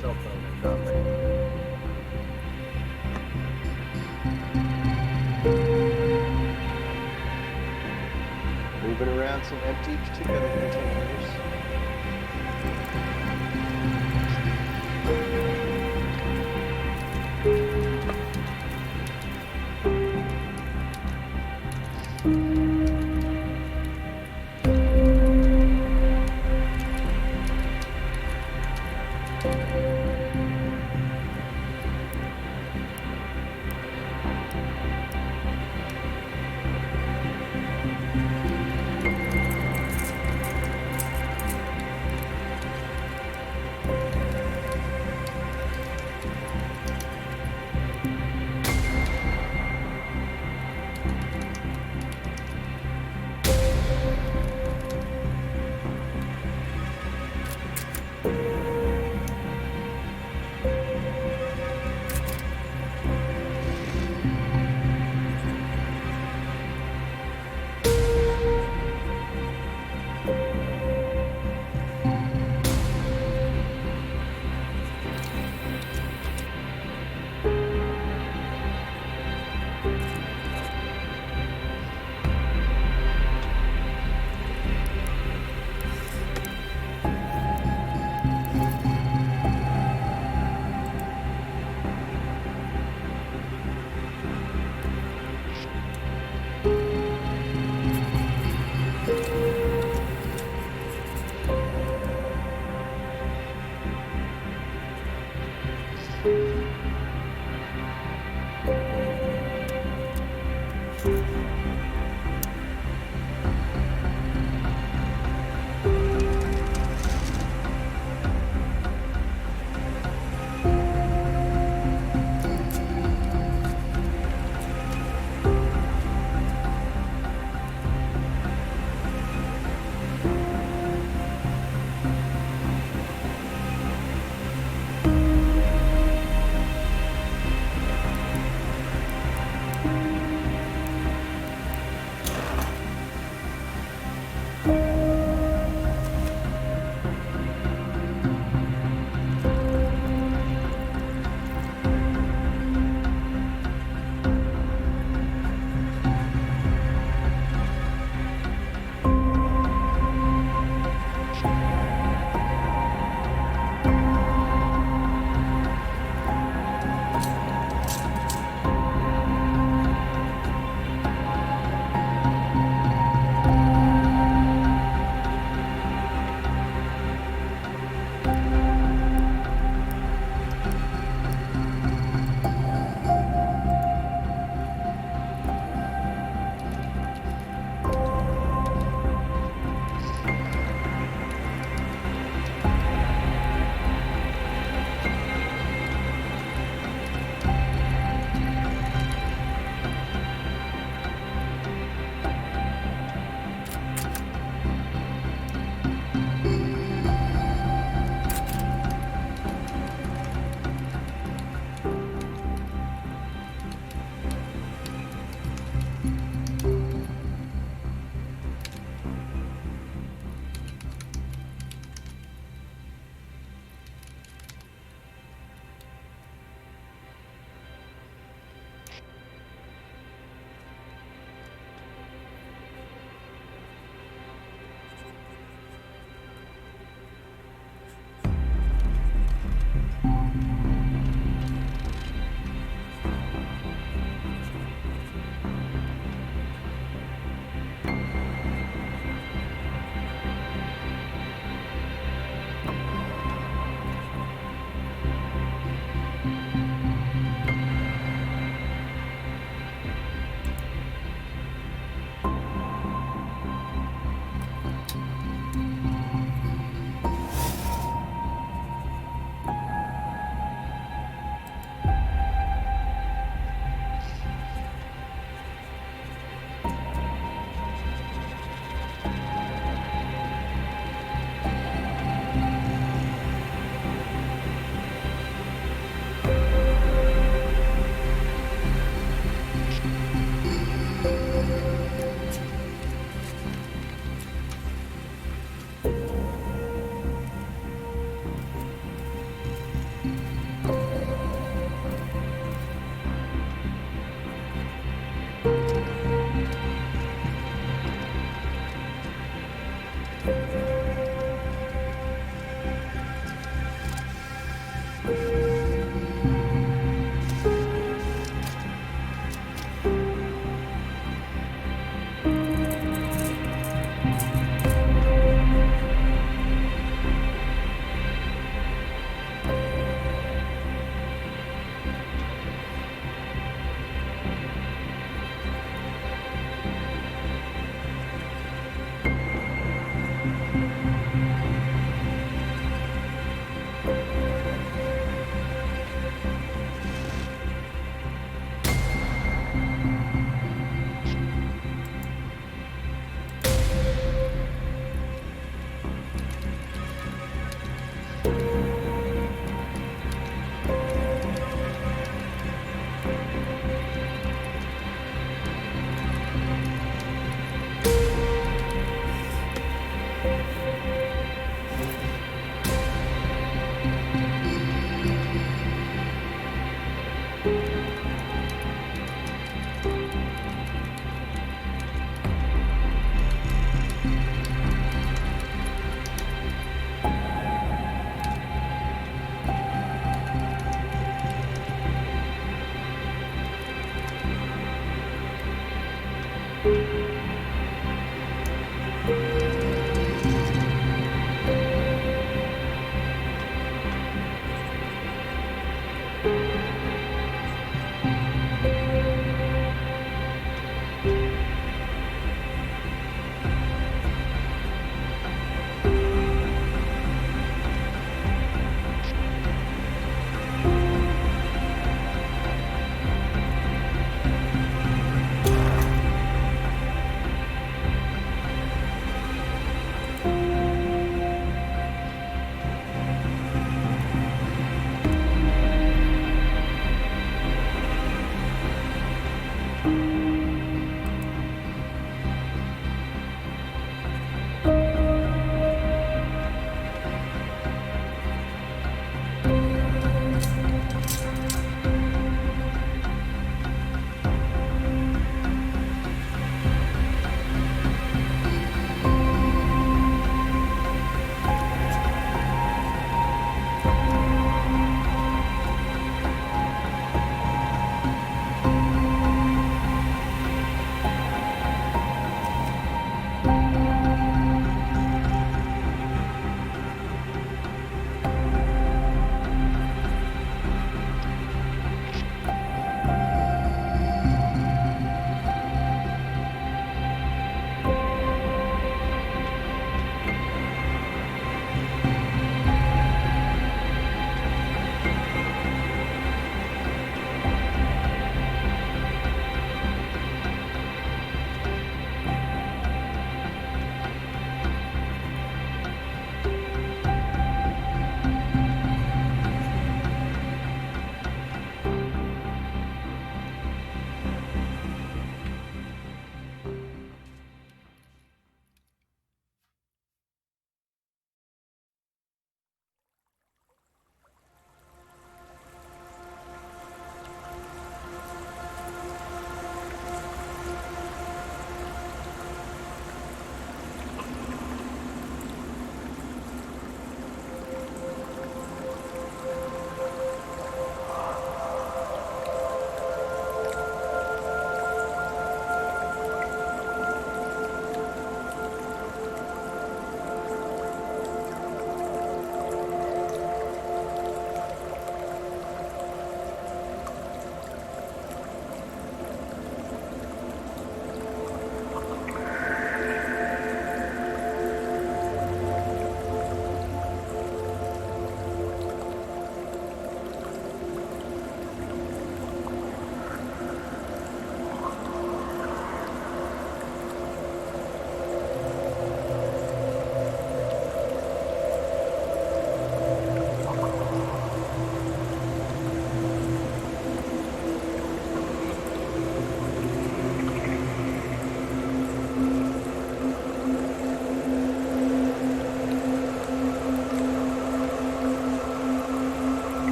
Cell phone and nothing. Moving around some empty containers.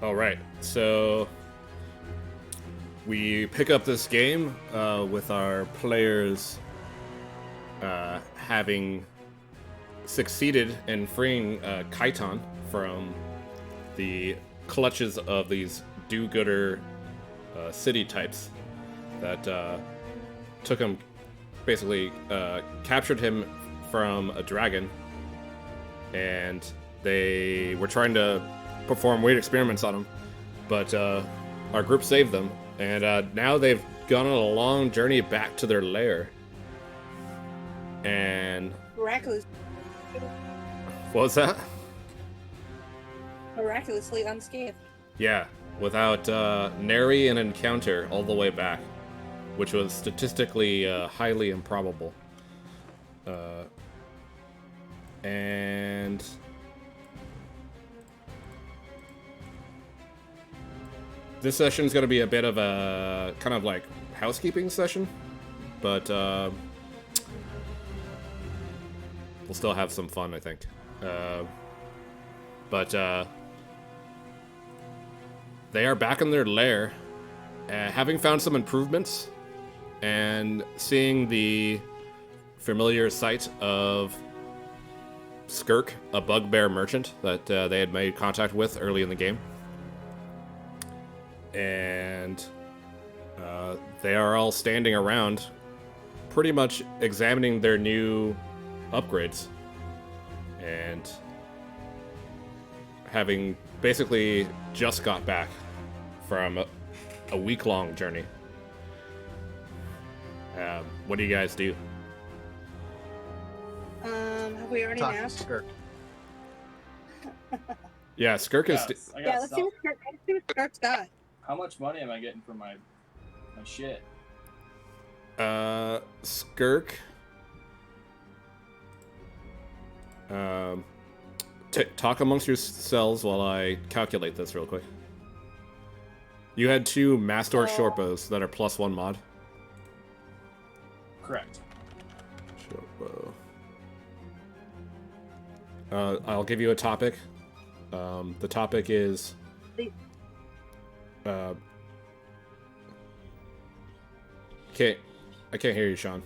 All right, so we pick up this game with our players having succeeded in freeing Kaiton from the clutches of these do-gooder city types that took him, basically captured him from a dragon, and they were trying to perform weird experiments on him, but our group saved them, and now they've gone on a long journey back to their lair. And Miraculous. what was that? Miraculously unscathed. Yeah, without nary an encounter all the way back, which was statistically highly improbable. And this session's going to be a bit of a kind of like housekeeping session, but we'll still have some fun, I think. But they are back in their lair, having found some improvements, and seeing the familiar sight of Skirk, a bugbear merchant that they had made contact with early in the game. And they are all standing around, pretty much examining their new upgrades, and having basically just got back from a week-long journey. What do you guys do? Have we already Talk to announced? Skirk. Yeah, Skirk is... Yes, I got Yeah, let's see stuff. what Skirk's got. How much money am I getting for my shit? Skirk... talk amongst yourselves while I calculate this real quick. You had 2 Master Shortbows that are +1 mod. Correct. Shortbow. I'll give you a topic. The topic is... Okay, I can't hear you, Sean.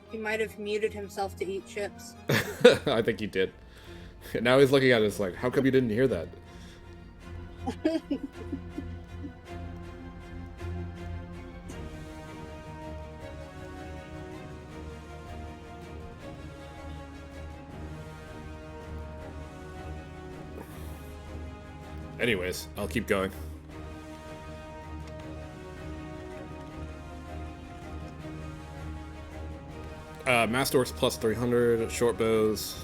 He might have muted himself to eat chips. I think he did. Now he's looking at us like, how come you didn't hear that? Anyways, I'll keep going. Masterworks plus 300, short bows.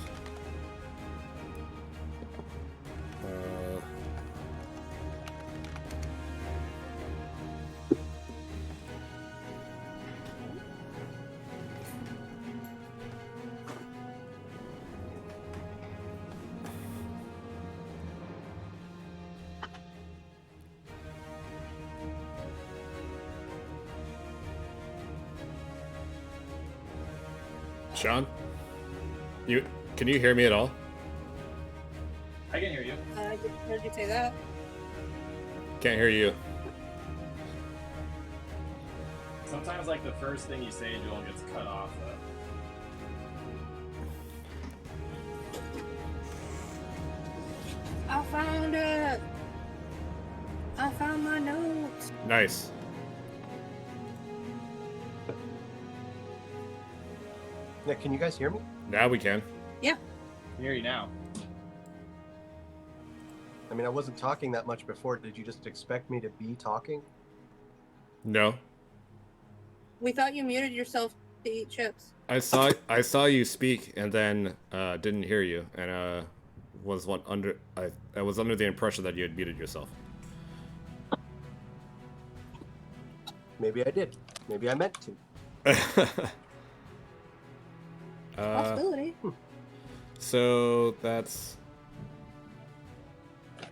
Sean, can you hear me at all? I can hear you. Did you say that? Can't hear you. Sometimes, like, the first thing you say, Joel, gets cut off. I found it! I found my notes! Nice. Yeah, can you guys hear me? Now we can. Yeah. I can hear you now. I mean, I wasn't talking that much before. Did you just expect me to be talking? No. We thought you muted yourself to eat chips. I saw you speak and then didn't hear you, and I was under the impression that you had muted yourself. Maybe I did. Maybe I meant to. Possibility. So that's...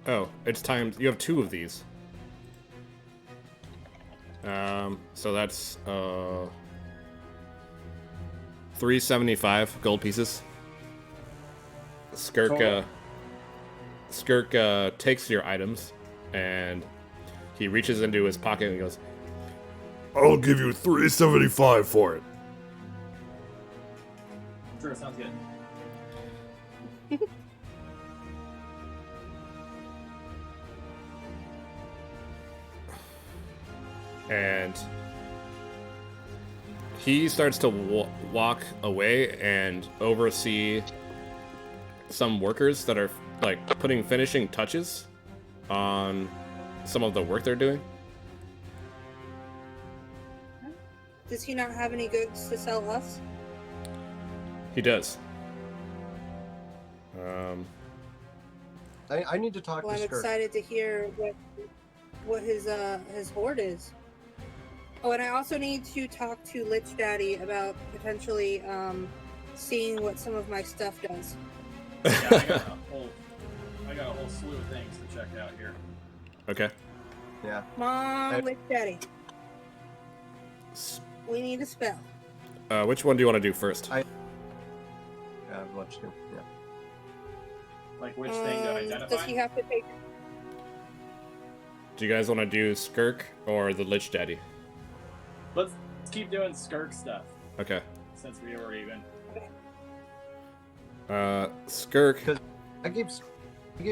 Oh, it's time. You have 2 of these. So that's 375 gold pieces. Skirk takes your items, and he reaches into his pocket and goes, I'll give you $3.75 for it. Sure, sounds good. and he starts to walk away and oversee some workers that are like putting finishing touches on some of the work they're doing. Does he not have any goods to sell us? He does. I need to talk Well, to I'm Skirk. excited to hear what his hoard is. Oh, and I also need to talk to Lich Daddy about potentially seeing what some of my stuff does. Yeah, I got a whole slew of things to check out here. Okay. Yeah. Mom, Lich Daddy. We need a spell. Which one do you want to do first? Yeah, what you do. Yeah. Like which thing to identify? Does he have to take? Do you guys want to do Skirk or the Lich Daddy? Let's keep doing Skirk stuff Okay. since we were even. Skirk. I gave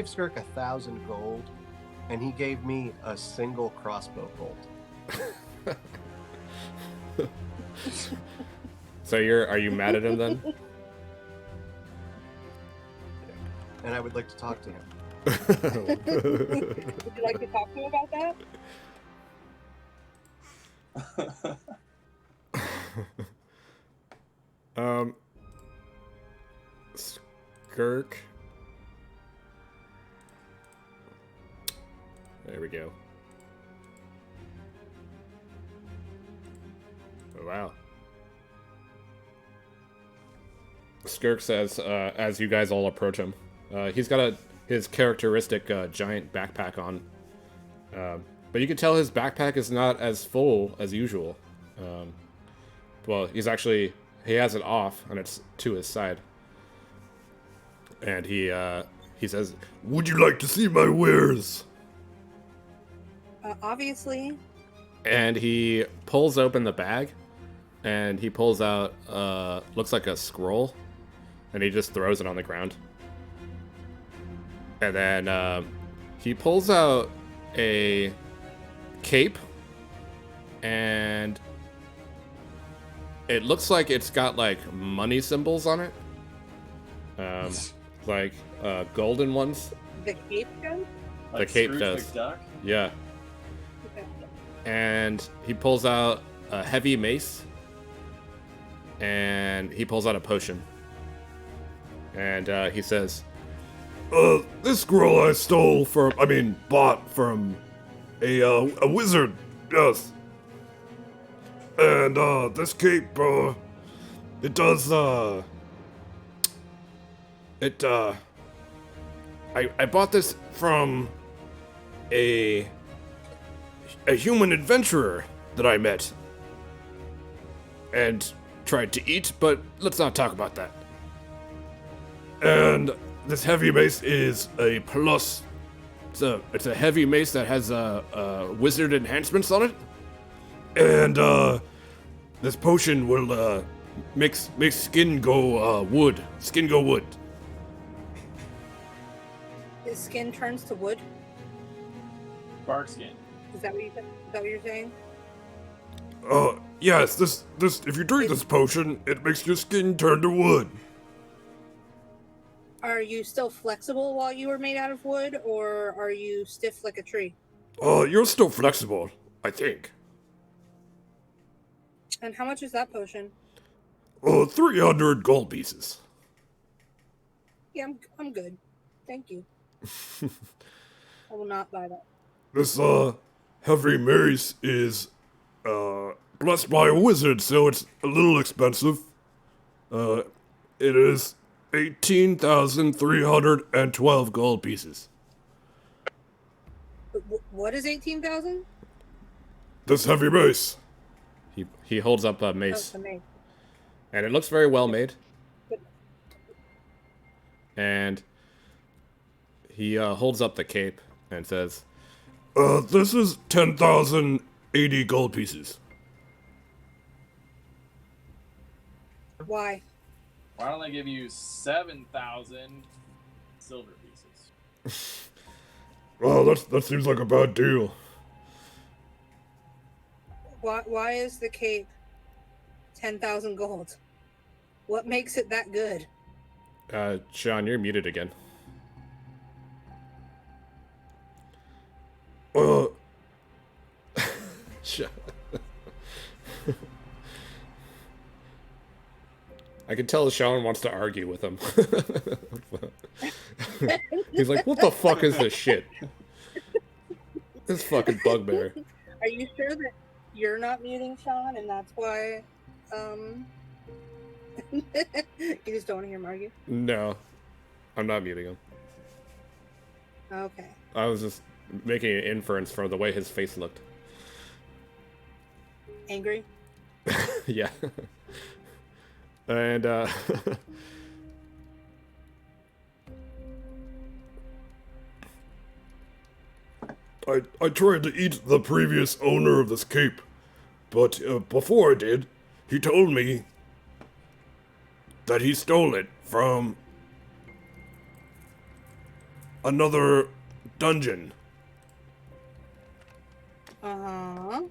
Skirk 1,000 gold, and he gave me a single crossbow bolt. So are you mad at him then? And I would like to talk to him. Would you like to talk to him about that? Skirk. There we go. Oh, wow. Skirk says, as you guys all approach him, he's got his characteristic giant backpack on. But you can tell his backpack is not as full as usual. Well, he has it off, and it's to his side. And he says, Would you like to see my wares? Obviously. and he pulls open the bag, and he pulls out, looks like a scroll, and he just throws it on the ground. And then he pulls out a cape, and it looks like it's got like money symbols on it, like golden ones. The cape gun? The cape Scrooge does. McDuck? Yeah. Okay. And he pulls out a heavy mace, and he pulls out a potion, and he says, This scroll I bought from a wizard, yes. And, this cape, it does, I bought this from a human adventurer that I met and tried to eat, but let's not talk about that. And this heavy mace is a plus. It's a heavy mace that has wizard enhancements on it, and this potion will make skin go wood. Skin go wood. His skin turns to wood? Bark skin. Is that what you're saying? Yes. This if you drink this potion, it makes your skin turn to wood. Are you still flexible while you were made out of wood, or are you stiff like a tree? You're still flexible, I think. And how much is that potion? 300 gold pieces. Yeah, I'm good. Thank you. I will not buy that. This heavy mace is blessed by a wizard, so it's a little expensive. It is 18,312 gold pieces. What is 18,000? This heavy mace. he holds up a mace, Oh, the mace. and it looks very well made. and he holds up the cape and says, This is 10,080 gold pieces. Why? Why don't I give you 7,000 silver pieces? Well, that seems like a bad deal. Why is the cape 10,000 gold? What makes it that good? Sean, you're muted again. Sean. I can tell Sean wants to argue with him. He's like, what the fuck is this shit? This fucking bugbear. Are you sure that you're not muting Sean and that's why you just don't want to hear him argue? No, I'm not muting him. Okay. I was just making an inference from the way his face looked. Angry? Yeah. And, I tried to eat the previous owner of this cape, but before I did, he told me that he stole it from another dungeon. Uh-huh.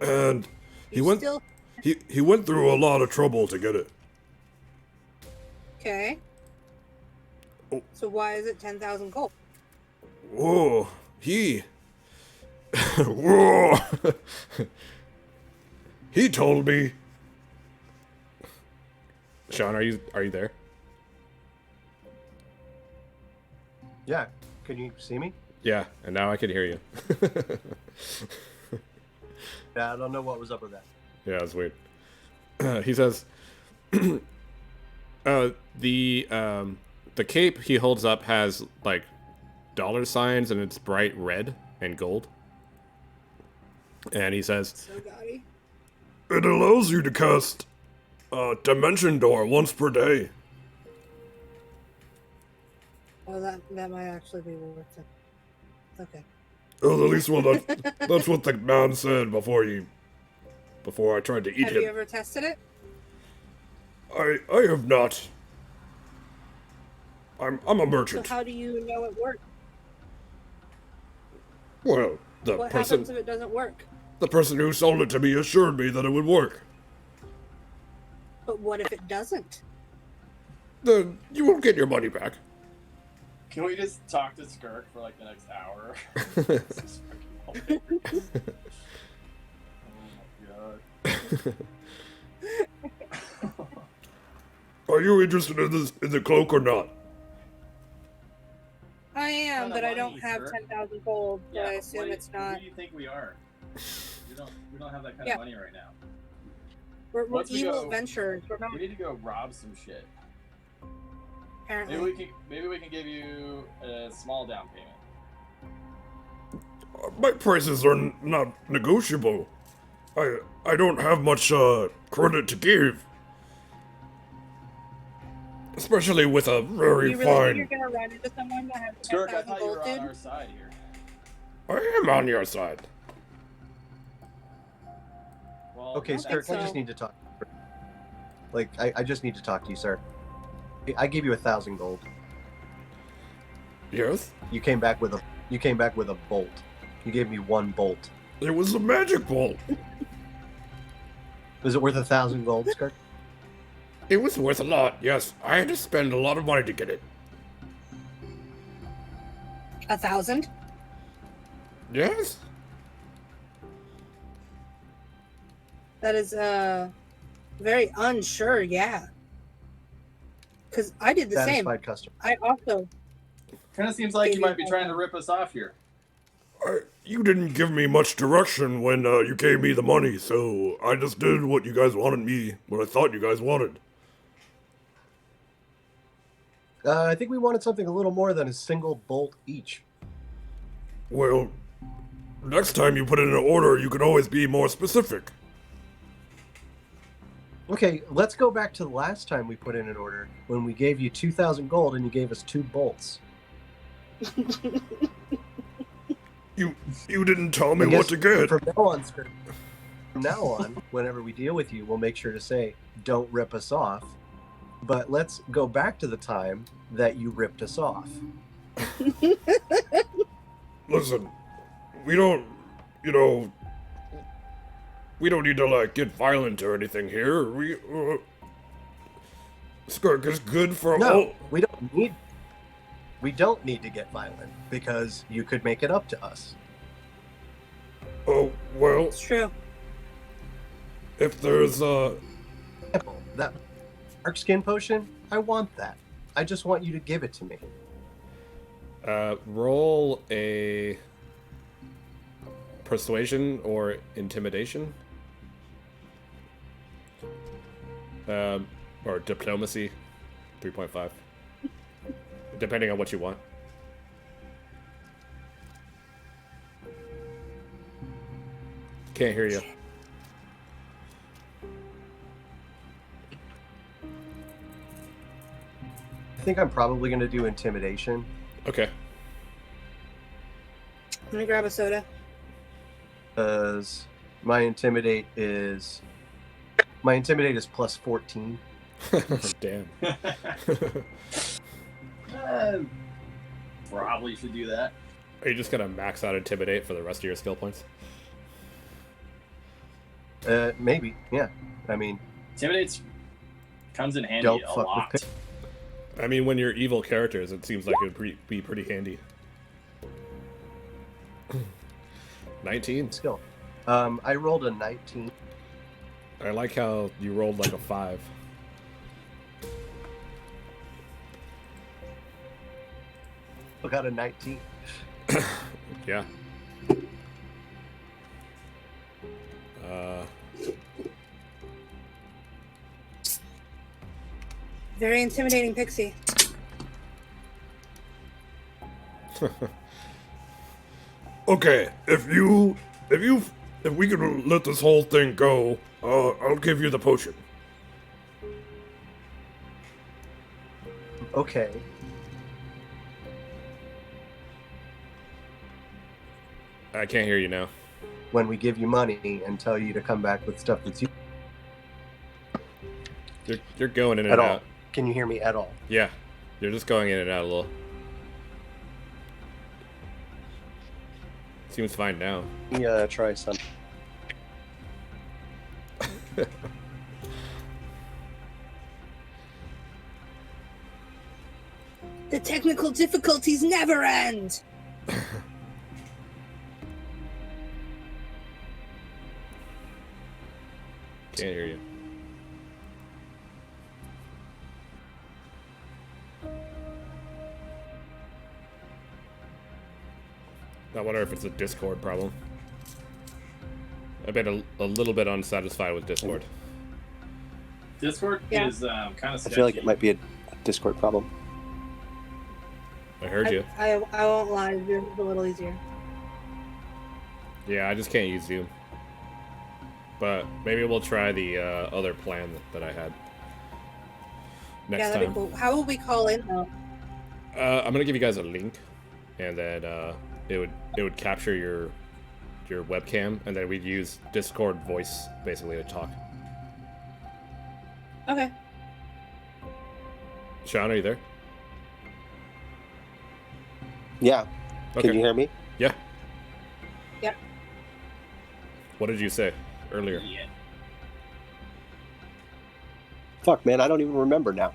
And he You went still... he went through a lot of trouble to get it. Okay. Oh. So why is it 10,000 gold? Whoa, he whoa. He told me. Sean, are you there? Yeah. Can you see me? Yeah, and now I can hear you. Yeah, I don't know what was up with that. Yeah, it's weird. He says, the cape he holds up has like dollar signs and it's bright red and gold. And he says, So gaudy. It allows you to cast Dimension Door once per day. Well, that might actually be worth it. Okay. Oh, at least that's what the man said before I tried to eat Have him. you ever tested it? I have not. I'm a So merchant. how do you know it works? Well, What happens if it doesn't work? the person who sold it to me assured me that it would work. But what if it doesn't? Then you won't get your money back. Can we just talk to Skirk for like the next hour? This is freaking hilarious. Oh my god. Are you interested in the cloak or not? I am, Kinda but I money, don't have sir. 10,000 gold, so I assume it's Who not. do you think we are? We don't have that kind Yeah. of money right now. We're Once we evil go- adventurers. We're not We need to go rob some shit. apparently. Maybe we can give you a small down payment. My prices are not negotiable. I don't have much credit to give. Especially with a very You really think you're fine. gonna run into someone that has Skirk, I 10,000 thought you gold, were dude? on our side here. I am on your side. Well, Okay, don't Skirk, think I just so. need to talk. Like, I just need to talk to you, sir. I gave you 1,000 gold. Yes? You came back with a bolt. You gave me one bolt. It was a magic bolt. Was it worth 1,000 gold, Skirk? It was worth a lot, yes. I had to spend a lot of money to get it. 1,000? Yes? That is very unsure, yeah. Because I did the same. Satisfied customer. I also kind of seems like you might be trying to rip us off here. You didn't give me much direction when you gave me the money, so I just did what you guys wanted me, what I thought you guys wanted. I think we wanted something a little more than a single bolt each. Well, next time you put in an order, you can always be more specific. Okay, let's go back to the last time we put in an order when we gave you 2,000 gold and you gave us 2 bolts. You didn't tell me I what guess to get. From now on, whenever we deal with you, we'll make sure to say, "Don't rip us off." But let's go back to the time that you ripped us off. Listen, we don't need to like get violent or anything here. Skirk is good for No, all. we don't need to get violent because you could make it up to us. Oh well, It's true. if there's That dark skin potion, I want that. I just want you to give it to me. Roll a persuasion or intimidation. Or diplomacy, 3.5. Depending on what you want. Can't hear you. I think I'm probably going to do intimidation. Okay. Let me grab a soda. Because my intimidate is plus 14. Damn. Probably should do that. Are you just gonna max out intimidate for the rest of your skill points? Maybe, yeah. I mean, Intimidates comes in handy don't a fuck lot. with I mean, when you're evil characters, it seems like it would be pretty handy. 19. skill. I rolled a 19. I like how you rolled like a 5. I got a 19. Yeah. Very intimidating pixie. okay. If we can let this whole thing go, I'll give you the potion. Okay. I can't hear you now. When we give you money and tell you to come back with stuff that's you You're going in and at all. out. Can you hear me at all? Yeah. You're just going in and out a little. Seems fine now. Yeah, try some. The technical difficulties never end. Can't hear you. I wonder if it's a Discord problem. I've been a little bit unsatisfied with Discord. Discord Yeah. is kind of I sketchy. feel like it might be a Discord problem. I heard you. I won't lie. Yours is a little easier. Yeah, I just can't use Zoom. But maybe we'll try the other plan that I had next Yeah, that'd time. be cool. How will we call in though? I'm gonna give you guys a link, and then it would capture your webcam, and then we'd use Discord voice basically to talk. Okay. Sean, are you there? Yeah. Okay. Can you hear me? Yeah. Yep. What did you say earlier? Yeah. Fuck, man, I don't even remember now.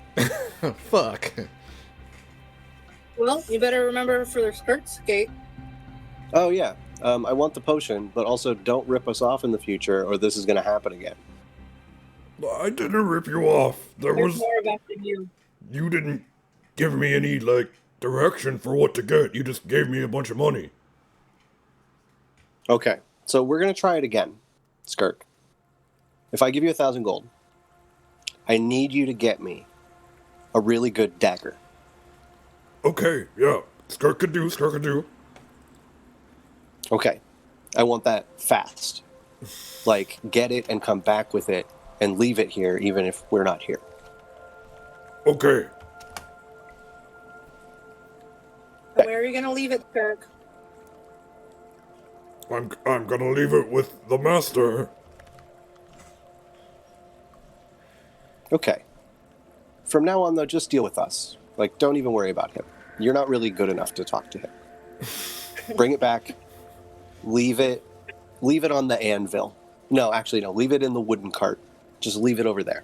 Fuck. Well, you better remember for their skirts gate. Oh, yeah. I want the potion, but also don't rip us off in the future or this is going to happen again. I didn't rip you off. There's more about you. You didn't give me any like direction for what to get. You just gave me a bunch of money. Okay, so we're going to try it again, Skirk. If I give you 1,000 gold, I need you to get me a really good dagger. Okay, yeah. Skirk could do. Okay, I want that fast. Like, get it and come back with it and leave it here, even if we're not here. Okay. And where are you going to leave it, Kirk? I'm gonna leave it with the master. Okay. From now on, though, just deal with us. Like, don't even worry about him. You're not really good enough to talk to him. Bring it back. Leave it on the anvil. No, actually, no. Leave it in the wooden cart. Just leave it over there.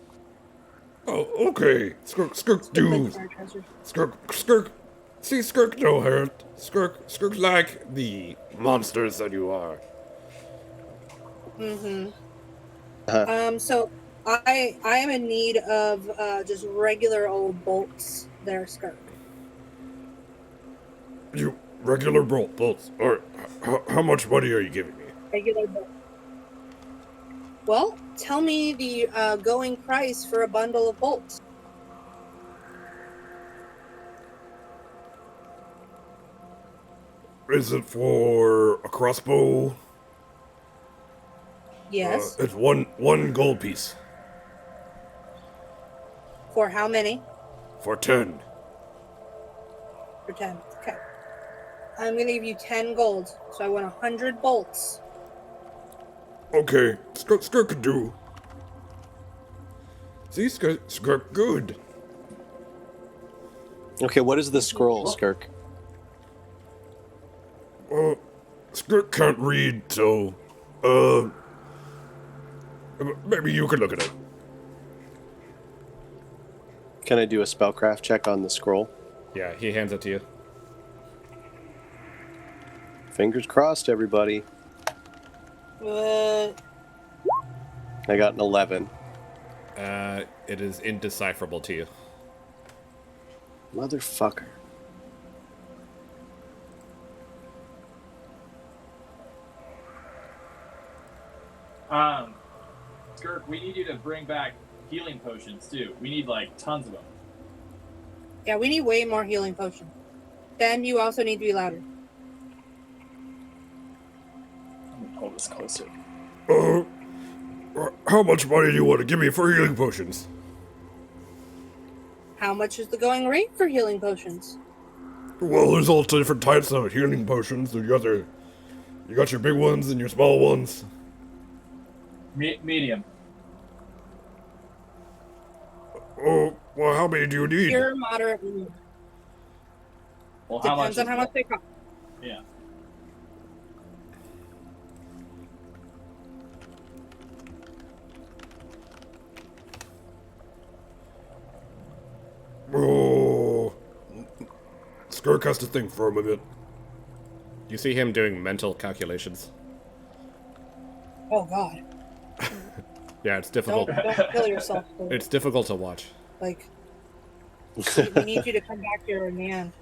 Oh, okay. Skirk, do. Skirk. See, Skirk no hurt. Skirk like the monsters that you are. So I am in need of just regular old bolts there, Skirk. You regular bolts. Or how much money are you giving me? Regular bolts. Well, tell me the going price for a bundle of bolts. Is it for a crossbow? Yes. It's one gold piece. For how many? For 10. For 10. Okay. I'm going to give you 10 gold. So I want 100 bolts. Okay, Skirk can do. See, Skirk good. Okay, what is the scroll, Skirk? Skirk can't read, so, maybe you can look at it. Can I do a spellcraft check on the scroll? Yeah, he hands it to you. Fingers crossed, everybody. I got an 11. It is indecipherable to you. Motherfucker. Skirk, we need you to bring back healing potions too. We need like tons of them. Yeah, we need way more healing potions. Then you also need to be louder. I'm gonna pull this closer. How much money do you want to give me for healing potions? How much is the going rate for healing potions? Well, there's all different types of healing potions. You got your big ones and your small ones. Medium. Oh, well, how many do you need? Pure, moderate, medium. Well, how much? Depends on how much they cost. Yeah. Oh, Skirk has to think for a minute. You see him doing mental calculations. Oh, God. Yeah, it's difficult. Don't kill yourself. It's difficult to watch. Like, we need you to come back here, a man.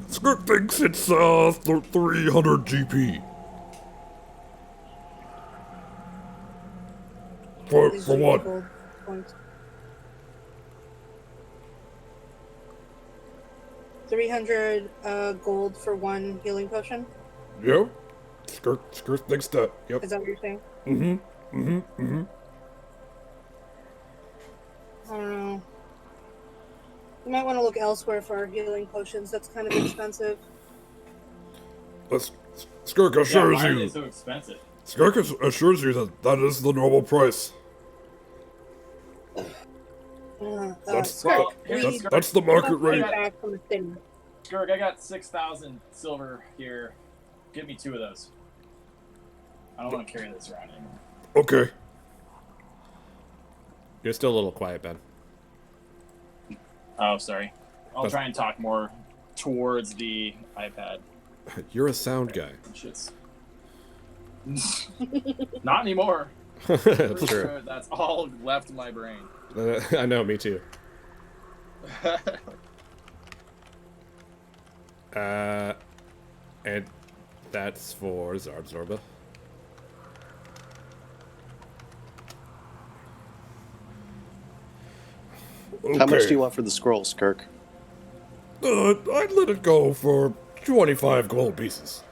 Skirk thinks it's 300 GP. For what? Gold points. 300 gold for one healing potion. Yep. Skirk thinks that. Yep. Is that what you're saying? I don't know. You might want to look elsewhere for healing potions. That's kind of expensive. Skirk assures why are you. they so expensive? Skirk assures you that is the normal price. That's the market rate. Back from the city. Skirk, I got 6,000 silver here. Give me 2 of those. I don't want to carry this around anymore. Okay. You're still a little quiet, Ben. Oh, sorry. I'll try and talk more towards the iPad. You're a sound guy. Shit's... Not anymore. That's Pretty true. sure that's all left in my brain. I know, me too. And that's for Zardzorba. How much do you want for the scroll, Skirk? I'd let it go for 25 gold pieces.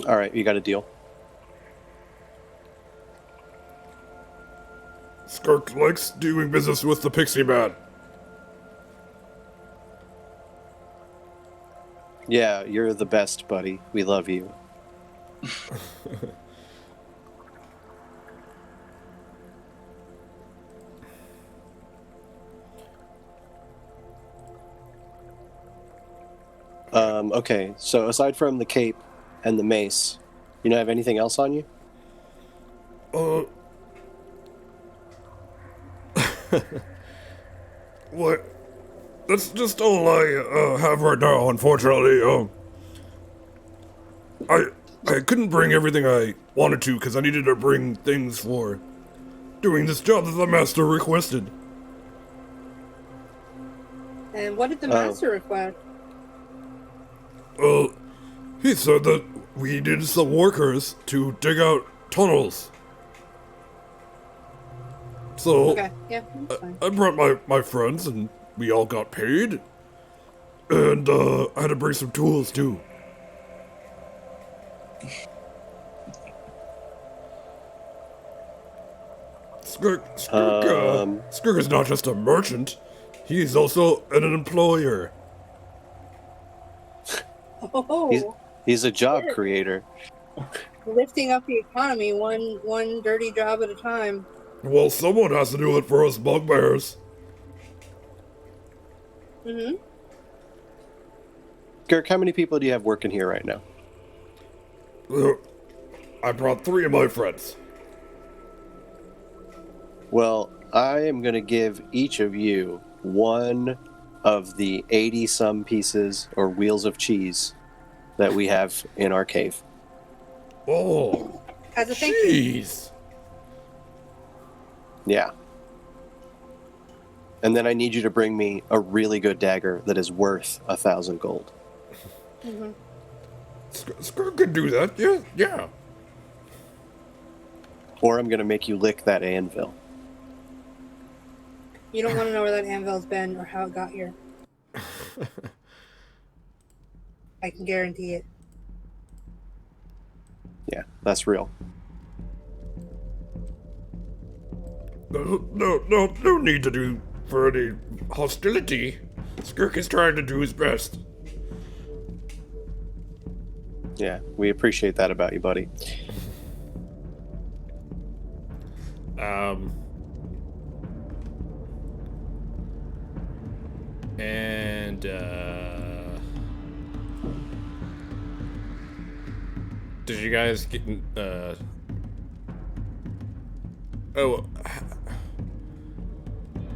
All right, you got a deal. Skirk likes doing business with the pixie man. Yeah, you're the best, buddy. We love you. Okay, so aside from the cape and the mace, you don't have anything else on you? What? That's just all I have right now, unfortunately. I couldn't bring everything I wanted to because I needed to bring things for doing this job that the master requested. And what did the master request? Well, he said that we needed some workers to dig out tunnels. So Okay, yeah, that's fine. I brought my friends and we all got paid. And I had to bring some tools too. Skirk is not just a merchant, he's also an employer. Oh, He's a job creator. lifting up the economy one dirty job at a time. Well, someone has to do it for us bugbears. Mm-hmm. Girk, how many people do you have working here right now? I brought 3 of my friends. Well, I am going to give each of you one of the 80-some pieces or wheels of cheese that we have in our cave. Oh, As a thank you. jeez. Yeah. And then I need you to bring me a really good dagger that is worth 1,000 gold. Mm-hmm. Skirk could do that, yeah. Or I'm going to make you lick that anvil. You don't want to know where that anvil's been or how it got here. I can guarantee it. Yeah, that's real. No need to do for any hostility. Skirk is trying to do his best. Yeah, we appreciate that about you, buddy. And did you guys get do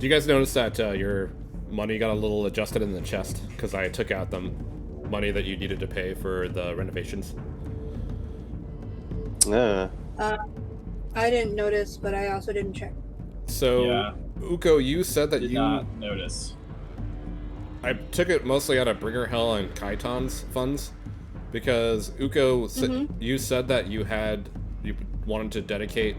you guys notice that your money got a little adjusted in the chest because I took out the money that you needed to pay for the renovations? I didn't notice, but I also didn't check. So, Yeah. Uko, you said that Did you... not notice. I took it mostly out of Bringer Hell and Kaiton's funds because Uko, you said that you wanted to dedicate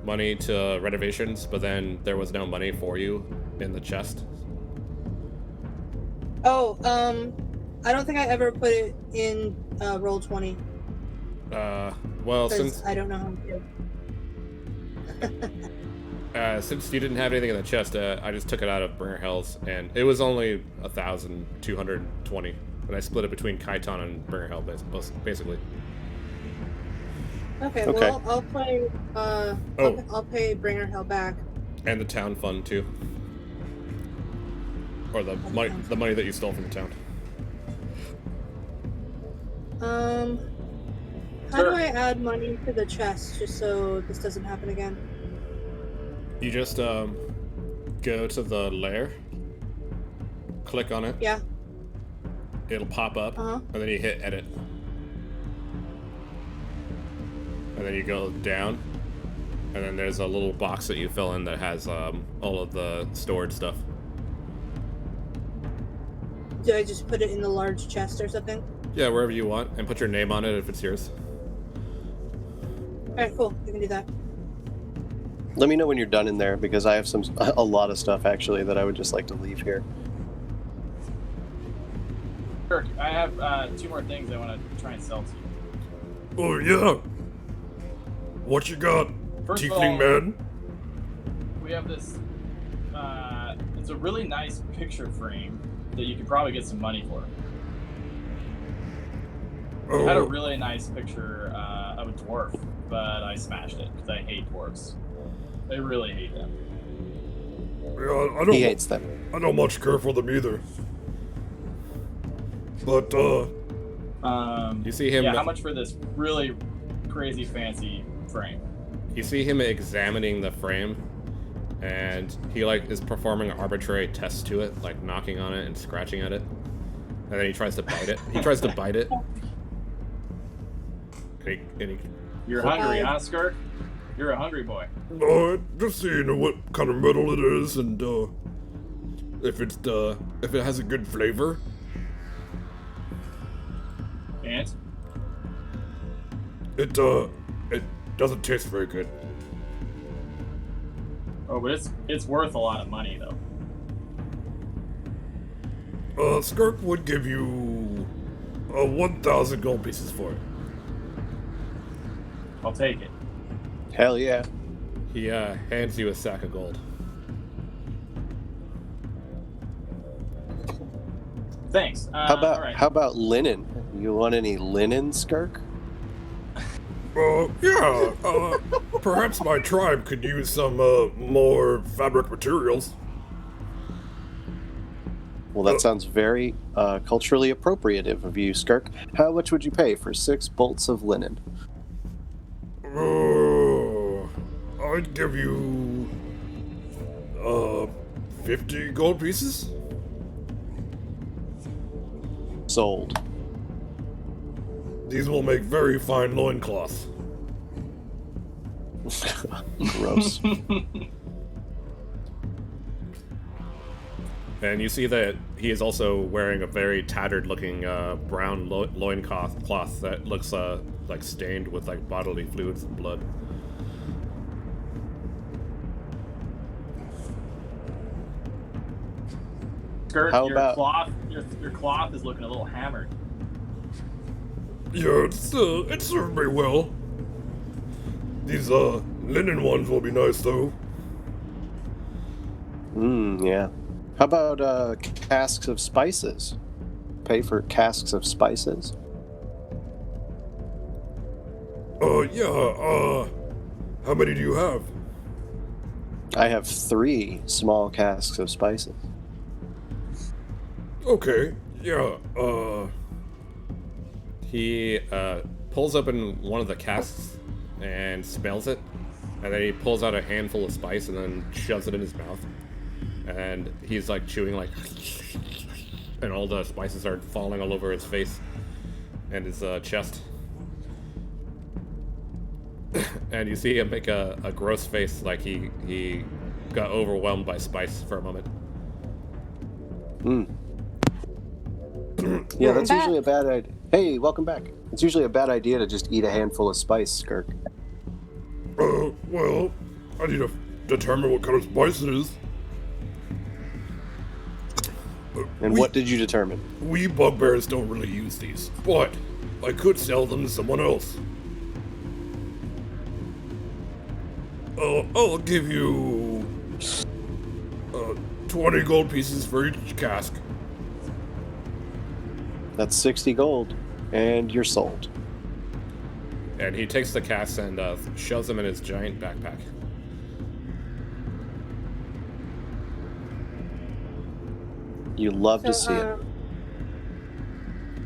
money to renovations, but then there was no money for you in the chest. Oh, I don't think I ever put it in roll 20. Well, Because since I don't know how to. since you didn't have anything in the chest, I just took it out of Bringer Hell's, and it was only 1,220, and I split it between Kaiton and Bringer Hell, basically. Okay, Okay. well, I'll play. I'll pay Bringer Hell back. And the town fund too, or the money that you stole from the town. How do I add money to the chest just so this doesn't happen again? You just go to the lair, click on it, Yeah. it'll pop up, Uh-huh. and then you hit edit. And then you go down, and then there's a little box that you fill in that has all of the stored stuff. Do I just put it in the large chest or something? Yeah, wherever you want, and put your name on it if it's yours. Alright, cool. You can do that. Let me know when you're done in there, because I have a lot of stuff, actually, that I would just like to leave here. Kirk, I have 2 more things I want to try and sell to you. Oh, yeah. What you got, First of tiefling all, man? We have this. It's a really nice picture frame that you could probably get some money for. I had a Oh, really nice picture of a dwarf, but I smashed it because I hate dwarves. I really hate them. yeah, He hates them. I don't much care for them either. But, You see him. Yeah, how much for this really crazy fancy frame? You see him examining the frame, and he like is performing arbitrary tests to it, like knocking on it and scratching at it, and then he tries to bite it. He tries to bite it. And he You're hungry, huh, Skirk? You're a hungry boy. just seeing what kind of metal it is and, if it has a good flavor. And? It doesn't taste very good. Oh, but it's worth a lot of money, though. Skirk would give you, 1,000 gold pieces for it. I'll take it. Hell yeah. he hands you a sack of gold. Thanks. How all right. about linen? You want any linen, Skirk? Yeah, perhaps my tribe could use some, more fabric materials. Well, that sounds very culturally appropriative of you, Skirk. How much would you pay for 6 bolts of linen? I'd give you, 50 gold pieces? Sold. These will make very fine loincloths. Gross. And you see that he is also wearing a very tattered-looking brown loincloth that looks like stained with like bodily fluids and blood. Skirk, How your about- cloth? Your cloth is looking a little hammered. Yeah, it served me well. These, linen ones will be nice, though. Yeah. How about casks of spices? Pay for casks of spices? Yeah, how many do you have? I have 3 small casks of spices. Okay, yeah, He pulls open one of the casks and smells it, and then he pulls out a handful of spice and then shoves it in his mouth. And he's like chewing like, and all the spices are falling all over his face and his chest. And you see him make a gross face, like he got overwhelmed by spice for a moment. Yeah, that's usually a bad idea. Hey, welcome back. It's usually a bad idea to just eat a handful of spice, Skirk. Well, I need to determine what kind of spice it is. And what did you determine? We bugbears don't really use these, but I could sell them to someone else. I'll give you 20 gold pieces for each cask. That's 60 gold, and you're sold. And he takes the casks and shoves them in his giant backpack. You love to see it.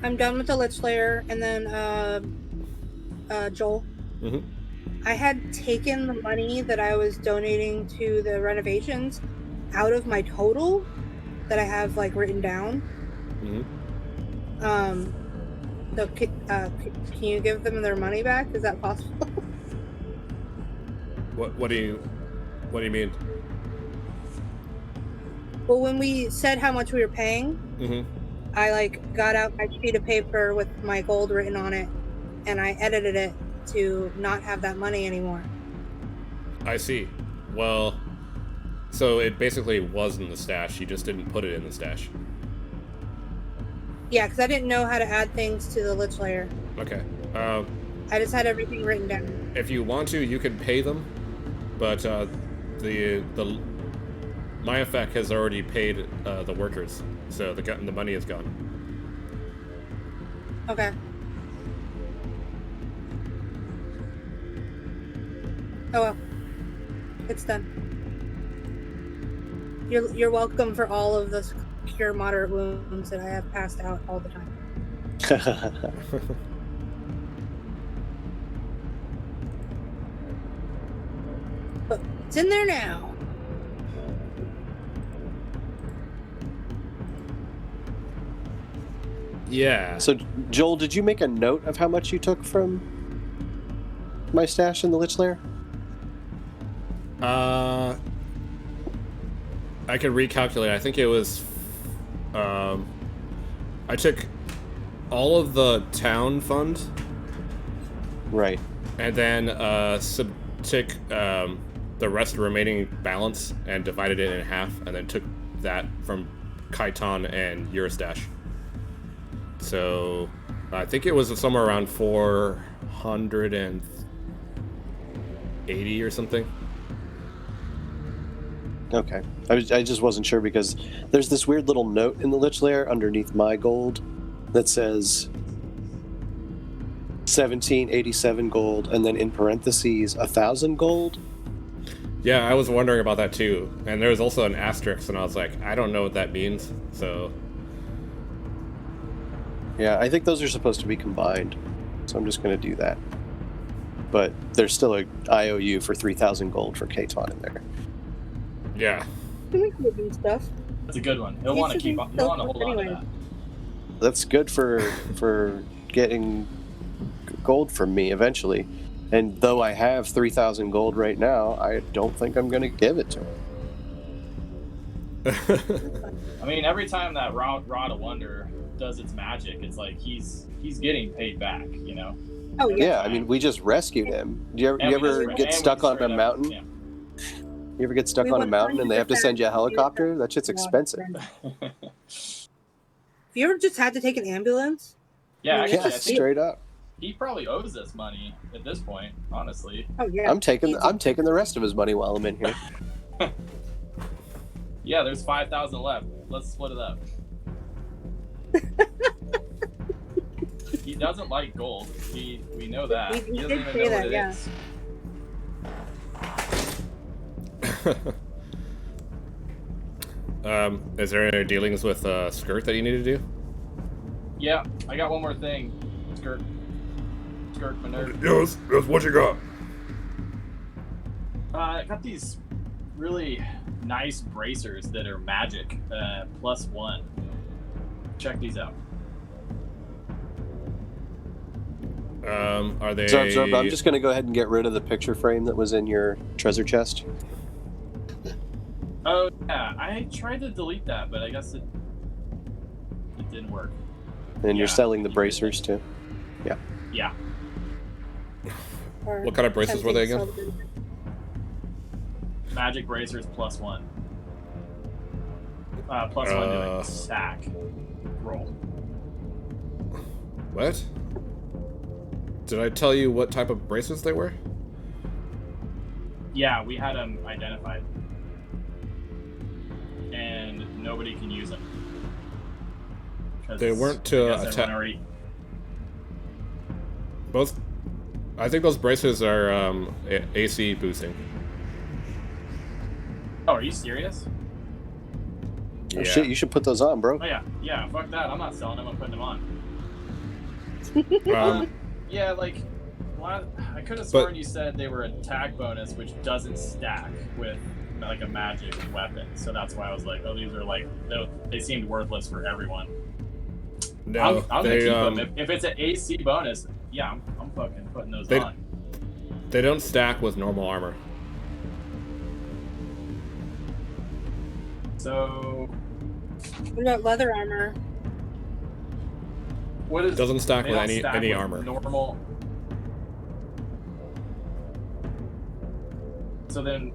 I'm done with the Lich Lair, and then Joel. Mm-hmm. I had taken the money that I was donating to the renovations out of my total that I have like written down. Mm-hmm. So can you give them their money back? Is that possible? What do you mean? Well, when we said how much we were paying, Mm-hmm. I like got out my sheet of paper with my gold written on it, and I edited it to not have that money anymore. I see. Well, so it basically was in the stash. You just didn't put it in the stash. Yeah, because I didn't know how to add things to the Lich Lair. Okay. I just had everything written down. If you want to, you can pay them, but the my effect has already paid the workers, so the money is gone. Okay. Oh well. It's done. You're welcome for all of the cure moderate wounds that I have passed out all the time. But it's in there now. Yeah. So, Joel, did you make a note of how much you took from my stash in the Lich Lair? I can recalculate. I think it was. I took all of the town fund, Right. and then took the rest of the remaining balance and divided it in half, and then took that from Kaiton and Eurostash. So I think it was somewhere around 480 or something. Okay. I just wasn't sure because there's this weird little note in the Lich Lair underneath my gold that says 1787 gold, and then in parentheses 1,000 gold. Yeah, I was wondering about that too. And there was also an asterisk, and I was like, I don't know what that means. So Yeah, I think those are supposed to be combined, so I'm just going to do that. But there's still a IOU for 3,000 gold for Katon in there. yeah. You can make good stuff. That's a good one. He'll want to keep. He'll want to hold on to that. That's good for getting gold from me eventually. And though I have 3,000 gold right now, I don't think I'm going to give it to him. I mean, every time that Rod of Wonder does its magic, it's like he's getting paid back. You know. Oh yeah. Yeah, I mean, we just rescued him. Do you And we ever just- get and we stuck on a straight up- mountain? yeah. You ever get stuck We on a mountain and they have to 100% send you a helicopter? That shit's expensive. Have you ever just had to take an ambulance? Yeah, actually, Yeah, I think straight up. he probably owes us money at this point. Honestly. Oh yeah. I'm taking the rest of his money while I'm in here. Yeah, there's 5,000 left. Let's split it up. He doesn't like gold. We know that. He He doesn't did even say know that, what it yeah. is. Is there any dealings with Skirt that you need to do? Yeah, I got one more thing. Skirt Manure. Yes, what you got? I got these really nice bracers that are magic, +1. Check these out. Are they? So I'm just going to go ahead and get rid of the picture frame that was in your treasure chest. Oh yeah, I tried to delete that, but I guess it didn't work. And you're Yeah. selling the bracers too. Yeah. Or What kind of braces were they again? something. Magic bracers +1. +1 to a stack roll. What? Did I tell you what type of braces they were? Yeah, we had them identified. And nobody can use them. They weren't to attack. Both. I think those braces are AC boosting. Oh, are you serious? Oh, shit, you should put those on, bro. Oh yeah, fuck that. I'm not selling them. I'm putting them on. Yeah, like, I could have sworn you said they were an attack bonus, which doesn't stack with like a magic weapon. So that's why I was like, oh, these are like, they seemed worthless for everyone. No, I'm they gonna keep them. If it's an AC bonus, yeah, I'm fucking putting those on. they don't stack with normal armor. So, What about leather armor? what is? Doesn't stack they with don't stack any with armor. Normal. So then,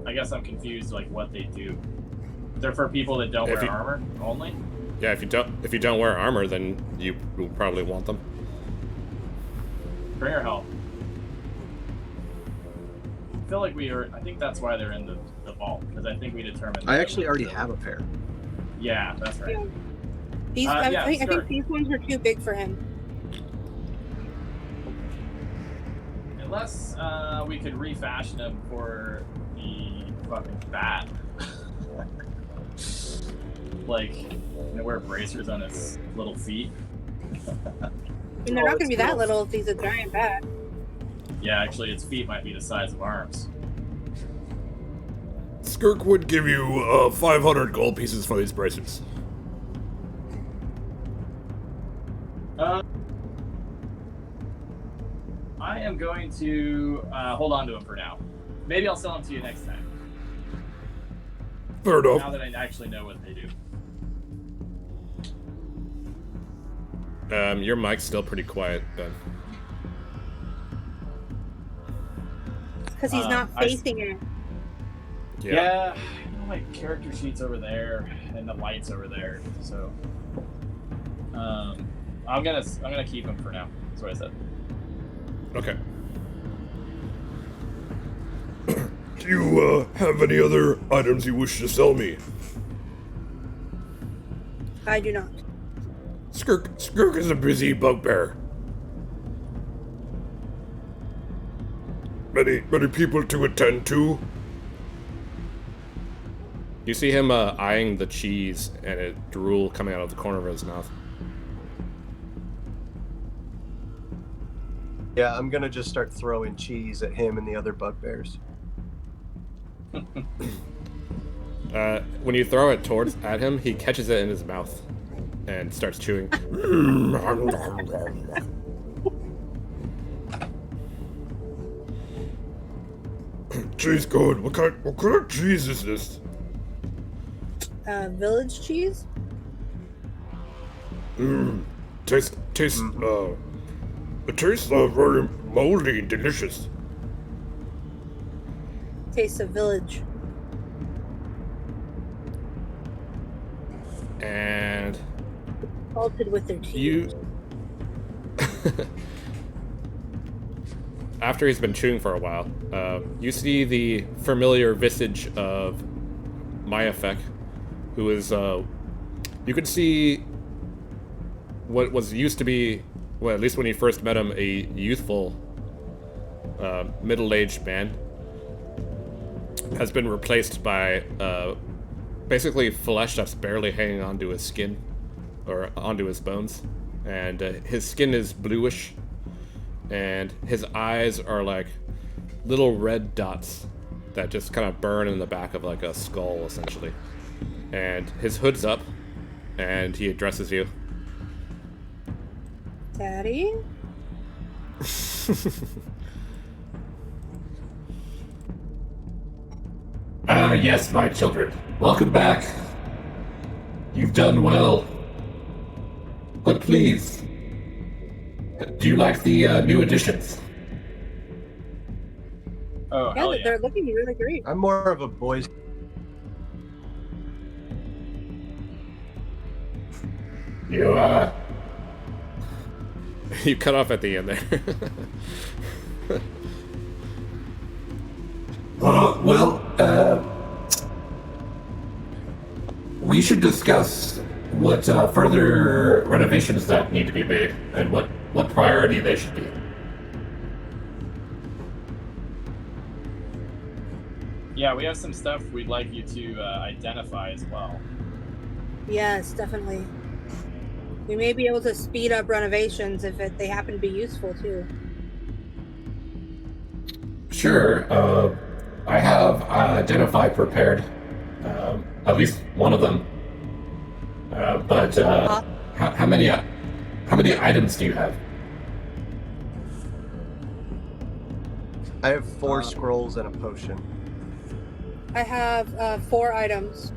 I guess I'm confused. Like what they do. They're for people that don't If wear you- armor only. Yeah, if you don't wear armor, then you will probably want them. Bring her help. I feel like I think that's why they're in the vault, because I think we determined. I actually already have a pair. Yeah, that's right. Yeah. These, Yeah, I think these ones are too big for him. Unless we could refashion him for the fucking bat. Like, wear bracers on his little feet. And they're not going to be that little if he's a giant bat. Yeah, actually, its feet might be the size of arms. Skirk would give you 500 gold pieces for these bracelets. I am going to hold on to him for now. Maybe I'll sell them to you next time. Fair enough. Now that I actually know what they do. Your mic's still pretty quiet, Ben. Because he's not facing it. Yeah, my character sheet's over there, and the light's over there. So, I'm gonna keep him for now. That's what I said. Okay. Do you have any other items you wish to sell me? I do not. Skirk is a busy bugbear. Many people to attend to. You see him eyeing the cheese and it drool coming out of the corner of his mouth. Yeah, I'm gonna just start throwing cheese at him and the other bugbears. When you throw it at him, he catches it in his mouth and starts chewing. Cheese good. What kind of cheese is this? Village cheese? Tastes it tastes very moldy and delicious. Taste of village. And Salted with their cheese. After he's been chewing for a while, you see the familiar visage of Mayafek, who is, you could see what was used to be, well, at least when you first met him, a youthful, middle-aged man, has been replaced by, basically flesh that's barely hanging onto his skin, or onto his bones, and his skin is bluish, and his eyes are like little red dots that just kind of burn in the back of like a skull, essentially. And his hood's up, and he addresses you. Daddy? Yes, my children. Welcome back. You've done well. But please, do you like the new additions? Oh, hell yeah. They're looking really great. I'm more of a boys. You, You cut off at the end there. we should discuss what further renovations that need to be made and what priority they should be. Yeah, we have some stuff we'd like you to identify as well. Yes, definitely. We may be able to speed up renovations if they happen to be useful too. Sure. I have identify prepared. At least one of them. But how many items do you have? I have 4 scrolls and a potion. I have 4 items.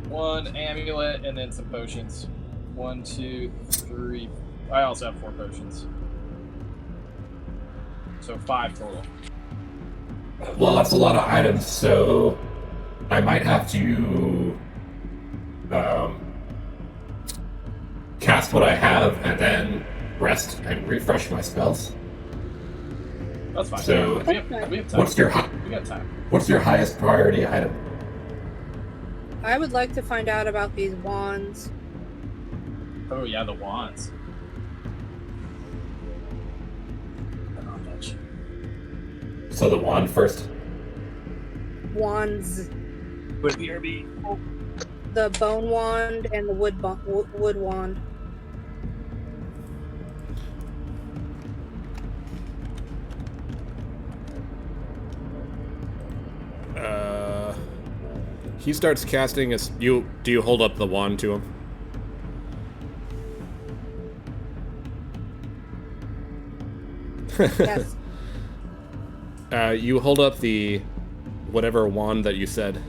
1 amulet and then some potions. 1, 2, 3. I also have 4 potions. So 5 total. Well, that's a lot of items, so I might have to cast what I have and then rest and refresh my spells. That's fine. So, we have time. We got time. What's your highest priority item? I would like to find out about these wands. Oh yeah, the wands. So the wand first. Wands. Would BRB. The bone wand and the wood wand. He starts casting as you. Do you hold up the wand to him? Yes. You hold up the whatever wand that you said.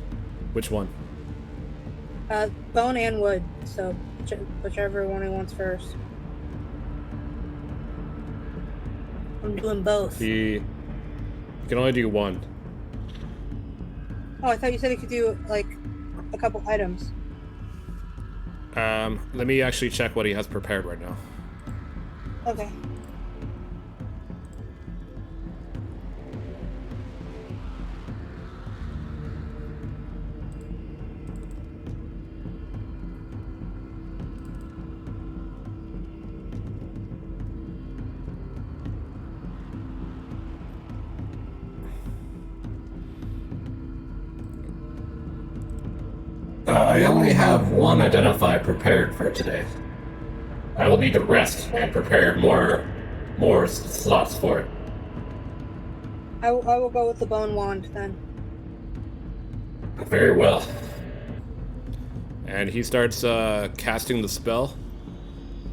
Which one? Bone and wood. So whichever one he wants first. I'm doing both. He can only do one. Oh, I thought you said he could do like a couple items. Let me actually check what he has prepared right now. Okay. I only have one identify prepared for today. I will need to rest and prepare more slots for it. I will go with the bone wand then. Very well. And he starts casting the spell,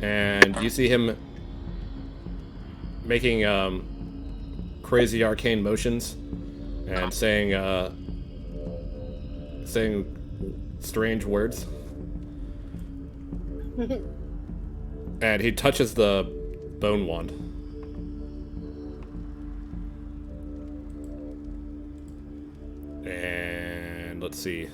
and you see him making crazy arcane motions and saying strange words. And he touches the bone wand. And let's see.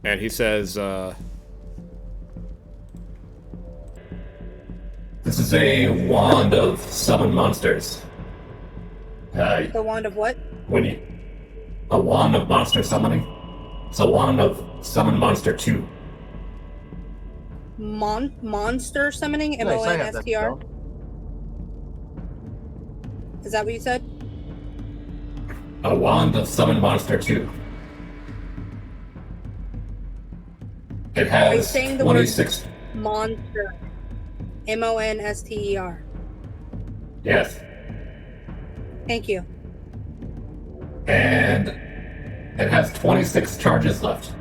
And he says, This is a wand of summon monsters. The wand of what? A wand of monster summoning. It's a wand of summon monster 2. Monster summoning? Nice, I have that MONSTR? spell. Is that what you said? A wand of summon monster 2. It Are you has saying the 26. Monster. MONSTER. Yes. Thank you. And it has 26 charges left.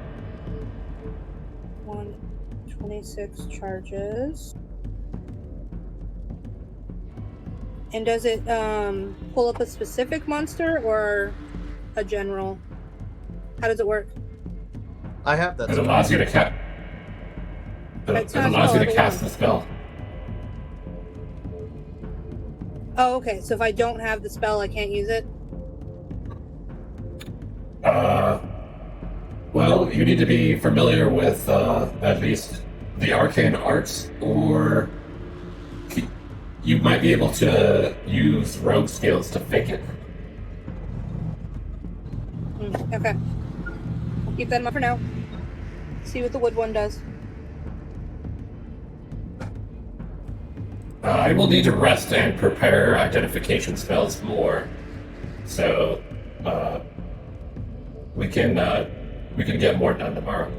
26 charges. And does it pull up a specific monster or a general? How does it work? I have that It spell. allows you to It's It not allows you to spell, cast the spell. Oh, okay. So if I don't have the spell, I can't use it? Well, you need to be familiar with at least the arcane arts, or you might be able to use rogue skills to fake it. Okay. I'll keep that in mind for now. See what the wood one does. I will need to rest and prepare identification spells more, so we can get more done tomorrow.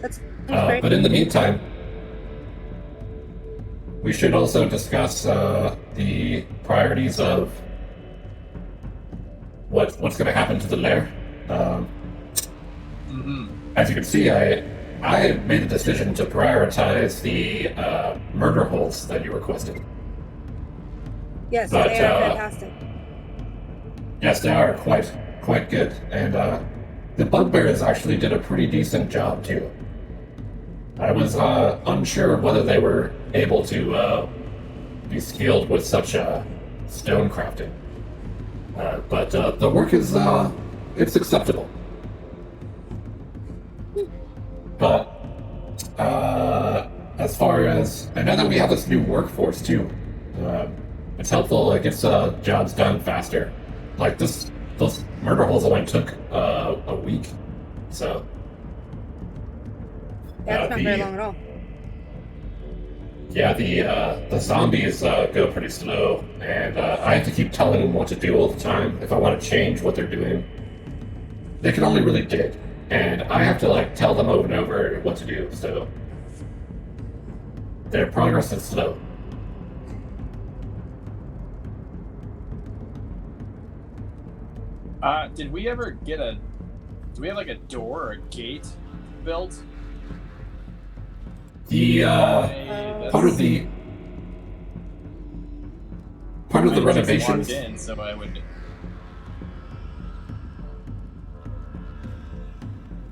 That's great. But in the meantime, we should also discuss the priorities of what's going to happen to the lair. As you can see, I made the decision to prioritize the murder holes that you requested. Yes, but, they are fantastic. Yes, they are quite good, and the bugbears actually did a pretty decent job too. I was unsure whether they were able to be skilled with such stone crafting. But the work is it's acceptable. But as far as I know that we have this new workforce too. It's helpful. It gets jobs done faster. Like those murder holes only took a week, so. That's not very long at all. Yeah, the zombies go pretty slow, and I have to keep telling them what to do all the time if I want to change what they're doing. They can only really dig, and I have to like tell them over and over what to do. So their progress is slow. Did we ever get do we have like a door or a gate built? The part of the renovations. In, so I would.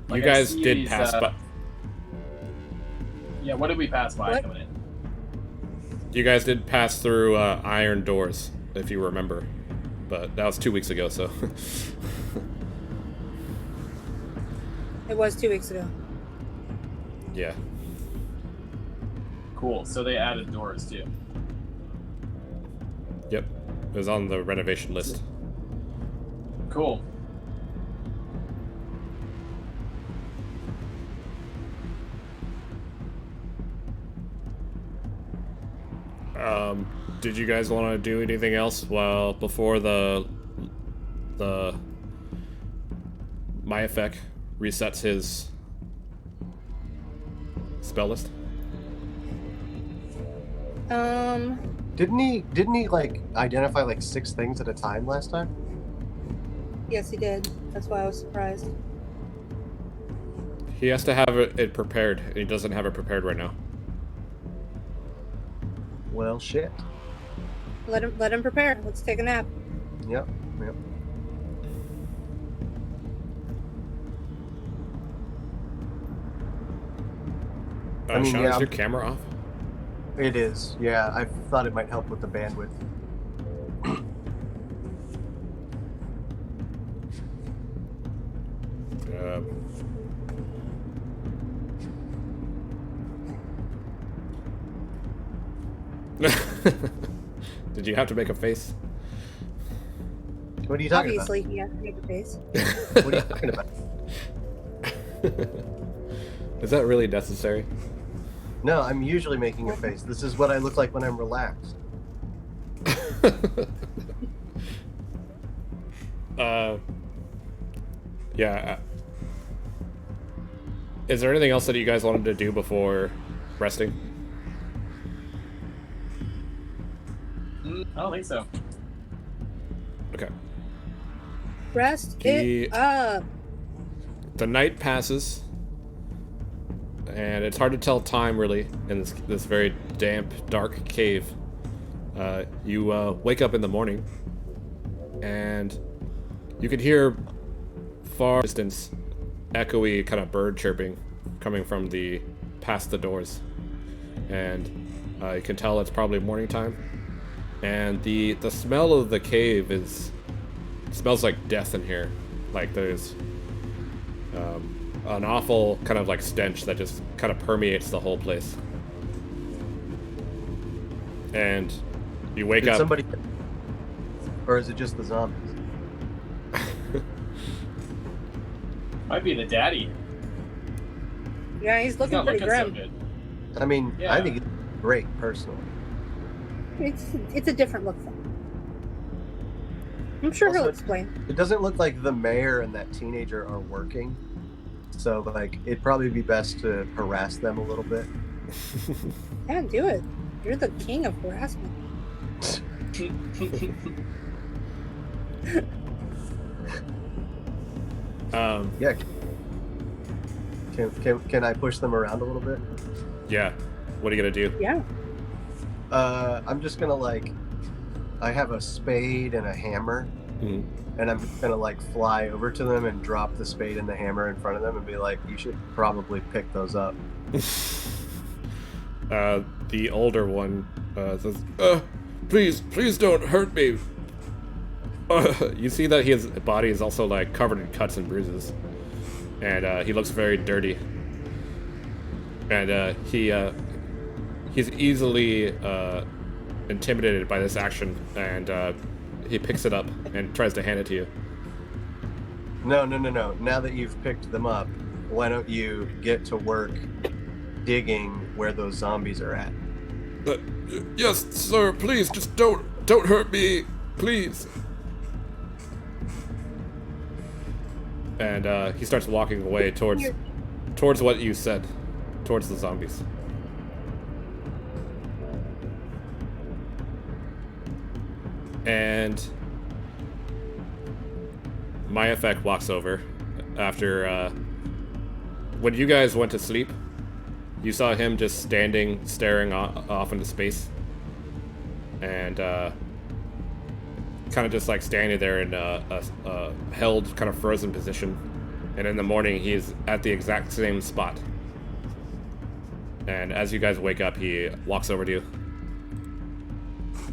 You guys did pass by. Yeah, what did we pass by coming in? You guys did pass through iron doors, if you remember, but that was 2 weeks ago. So. It was 2 weeks ago. Yeah. Cool. So they added doors too. Yep. It was on the renovation list. Cool. Did you guys want to do anything else before the Myafek resets his spell list? Didn't he like identify like 6 things at a time last time? Yes, he did. That's why I was surprised. He has to have it prepared, and he doesn't have it prepared right now. Well, shit. Let him prepare. Let's take a nap. Yep. I mean, Sean, yeah, is your camera off? It is. Yeah, I thought it might help with the bandwidth. Did you have to make a face? What are you talking Obviously, he has to make a face. about? What are you talking about? Is that really necessary? No, I'm usually making a face. This is what I look like when I'm relaxed. Yeah. Is there anything else that you guys wanted to do before resting? I don't think so. Okay. Rest it up. The night passes, and it's hard to tell time really in this very damp, dark cave. You wake up in the morning, and you can hear far distance, echoey kind of bird chirping coming from past the doors, and you can tell it's probably morning time. And the smell of the cave smells like death in here. Like there's an awful kind of like stench that just kind of permeates the whole place. And you wake up. Somebody, or is it just the zombies? Might be the daddy. Yeah, he's looking not pretty looking so grim. good. I mean, Yeah. I think it's great personally. It's a different look for him. I'm sure he'll Also, explain. It doesn't look like the mayor and that teenager are working, so like it'd probably be best to harass them a little bit. Yeah, do it. You're the king of harassment. Yeah. Can I push them around a little bit? Yeah. What are you gonna do? Yeah. I'm just gonna I have a spade and a hammer, and I'm just gonna fly over to them and drop the spade and the hammer in front of them and be like, "You should probably pick those up." The older one says, please don't hurt me. You see that his body is also like covered in cuts and bruises, and he looks very dirty. And he's easily intimidated by this action, and he picks it up and tries to hand it to you. No. Now that you've picked them up, why don't you get to work digging where those zombies are at? Yes, sir, please, just don't hurt me, please. And he starts walking away towards what you said, towards the zombies. And my effect walks over after when you guys went to sleep. You saw him just standing, staring off into space, and kind of just like standing there in a held, kind of frozen position. And in the morning, he's at the exact same spot. And as you guys wake up, he walks over to you.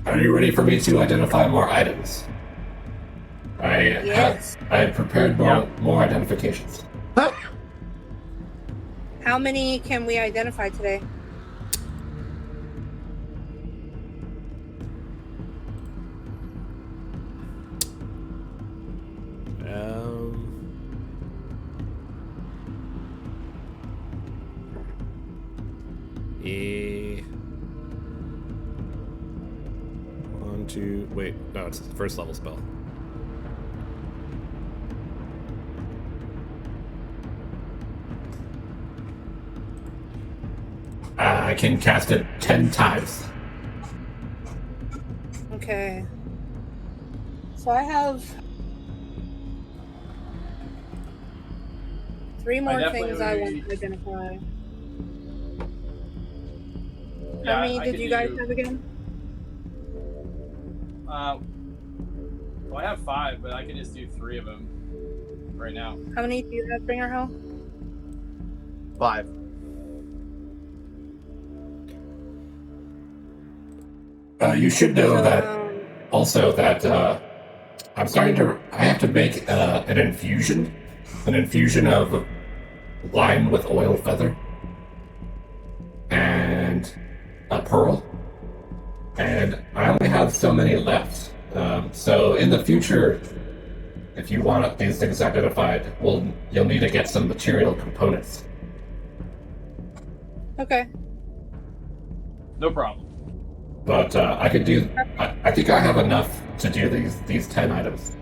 Are you ready for me to identify more items? Yes. I had prepared more identifications. How many can we identify today? Wait, no, it's the first level spell. I can cast it 10 times. Okay. So I have 3 more things I want to identify. Yeah, How many did you guys have again? Well, I have 5, but I can just do 3 of them right now. How many do you have, Bringer Hell? 5. You should know that also that I have to make an infusion of wine with oil feather and a pearl, and I only have so many left. So in the future, if you want these things identified, you'll need to get some material components. Okay. No problem. But I could do. I think I have enough to do these 10 items.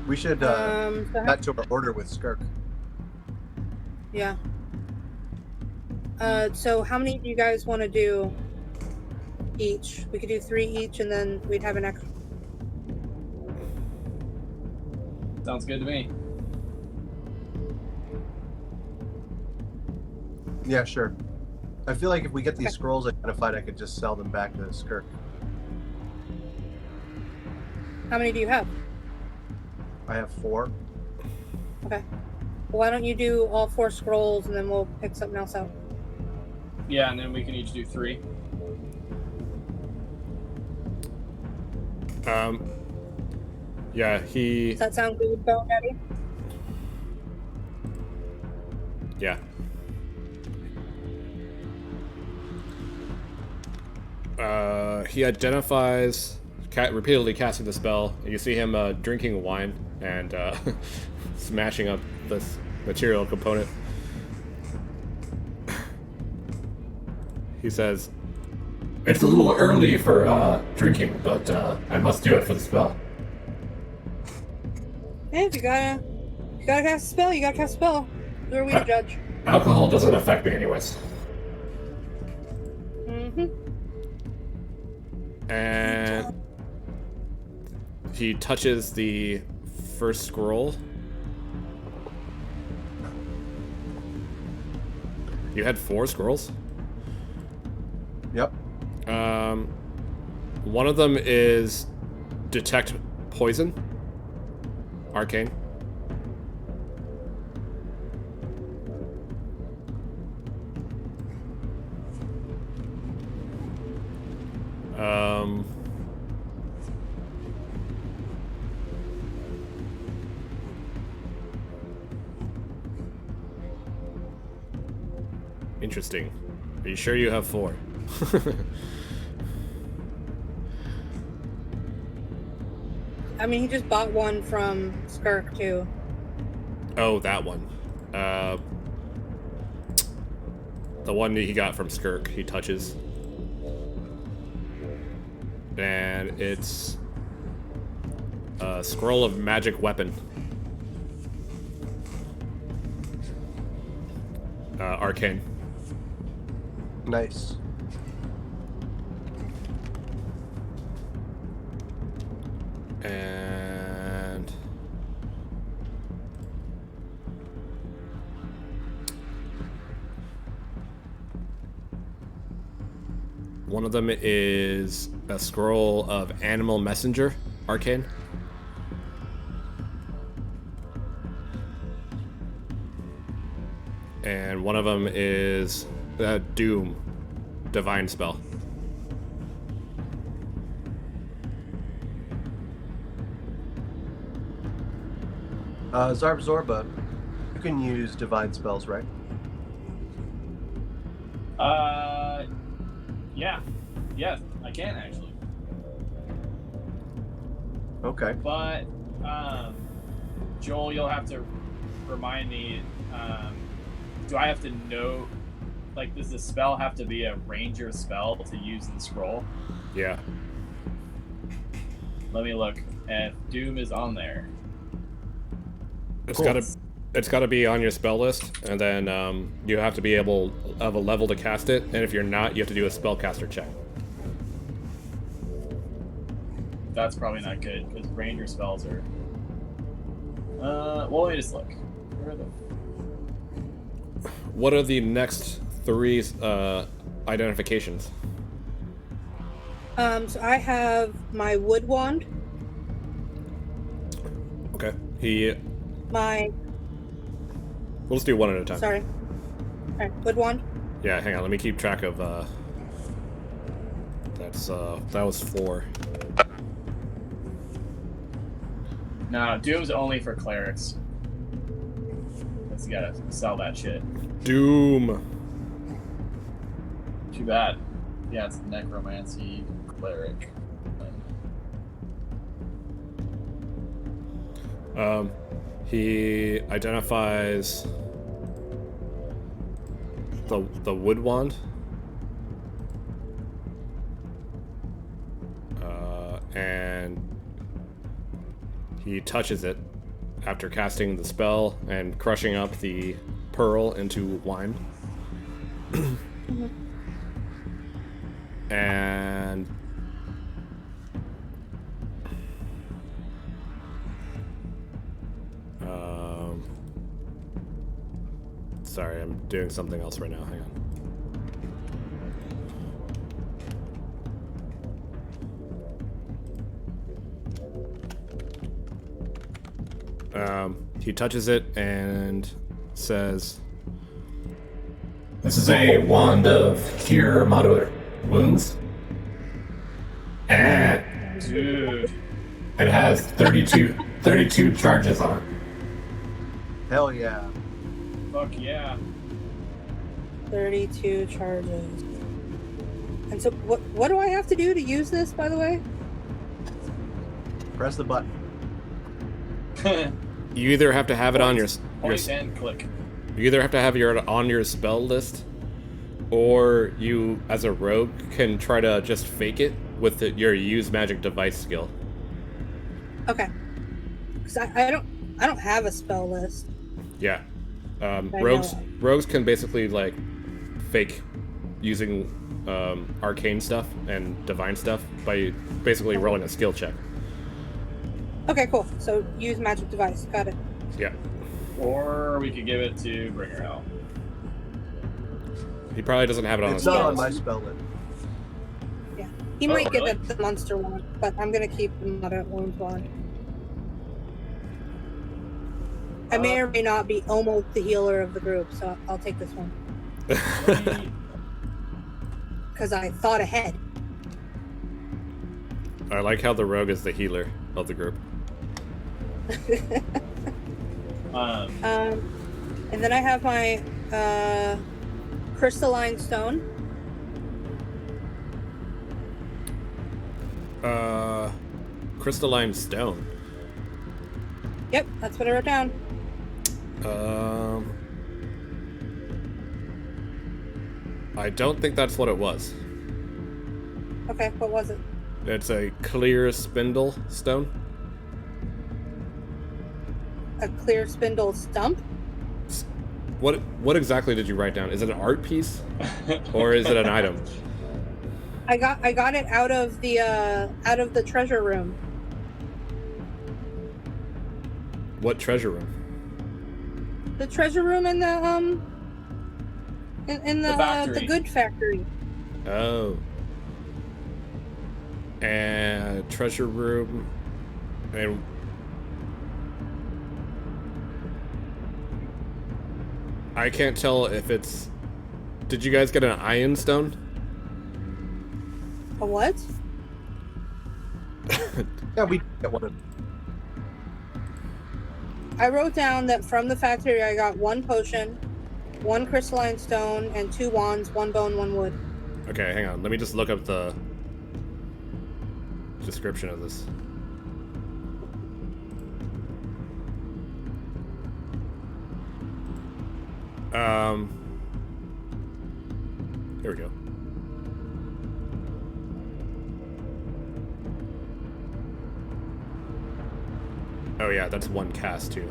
We should cut to our order with Skirk. Yeah. So how many do you guys want to do each? We could do 3 each, and then we'd have an extra. Sounds good to me. Yeah, sure. I feel like if we get these scrolls identified, I could just sell them back to Skirk. How many do you have? I have 4. Okay. Well, why don't you do all 4 scrolls, and then we'll pick something else out. Yeah, and then we can each do 3. Yeah, Does that sound good, Bone Daddy? Yeah. He identifies, repeatedly casting the spell. You see him drinking wine and smashing up this material component. He says, It's a little early for drinking, but I must do it for the spell. Hey, if you gotta cast a spell, you gotta cast a spell. Who are we to judge? Alcohol doesn't affect me anyways. and he touches the first scroll. You had 4 scrolls? Yep. One of them is detect poison, arcane. Interesting. Are you sure you have 4? I mean, he just bought one from Skirk too. Oh, that one. The one that he got from Skirk, he touches. And it's a scroll of magic weapon. Arcane. Nice. And one of them is a scroll of Animal Messenger, Arcane. And one of them is Doom, Divine Spell. Zarb Zorba, you can use divine spells, right? Yeah. Yes, I can actually. Okay. But, Joel, you'll have to remind me, do I have to know, like, does the spell have to be a ranger spell to use the scroll? Yeah. Let me look. And Doom is on there. It's Cool. gotta be on your spell list, and then you have to be able of a level to cast it, and if you're not, you have to do a spellcaster check. That's probably not good, because ranger spells are... well, let me just look. Where are the... What are the next 3 identifications? So I have my wood wand, Okay. my... We'll just do one at a time. Sorry. Alright, wood wand. Yeah, hang on. Let me keep track of. That was 4. No, Doom's only for clerics. Because you gotta sell that shit. Doom. Too bad. Yeah, it's necromancy cleric. He identifies the wood wand. And he touches it after casting the spell and crushing up the pearl into wine. And sorry, I'm doing something else right now. Hang on. He touches it and says, This is a wand of cure moderate wounds. And Dude. it has 32 charges on it. Hell yeah. Fuck yeah. 32 charges. And so what do I have to do to use this, by the way? Press the button. you either have to have it on your Point and click. you either have to have it on your spell list, or you, as a rogue, can try to just fake it with your use magic device skill. Okay. Because I don't have a spell list. Yeah. I Rogues can basically like fake using arcane stuff and divine stuff by basically rolling a skill check. Okay, cool. So use magic device. Got it. Yeah. Or we could give it to Bringer Hell. He probably doesn't have it on It's his not spell on my list. spell list. Yeah. He Oh, might really? get the monster one, but I'm gonna keep the moderate wounds wand. I may or may not be almost the healer of the group, so I'll take this one. Let me- Because I thought ahead. I like how the rogue is the healer of the group. And then I have my crystalline stone. Crystalline stone. Yep, that's what I wrote down. I don't think that's what it was. Okay, what was it? It's a clear spindle stone. A clear spindle stump? What exactly did you write down? Is it an art piece, or is it an item? I got it out of the treasure room. What treasure room? The treasure room in the factory. the good factory. Oh. And treasure room, and I can't tell if it's. Did you guys get an iron stone? A what? Yeah, we get one. I wrote down that from the factory I got 1 potion, 1 crystalline stone, and 2 wands, 1 bone, 1 wood. Okay, hang on. Let me just look up the description of this. Here we go. Oh yeah, that's 1 cast too.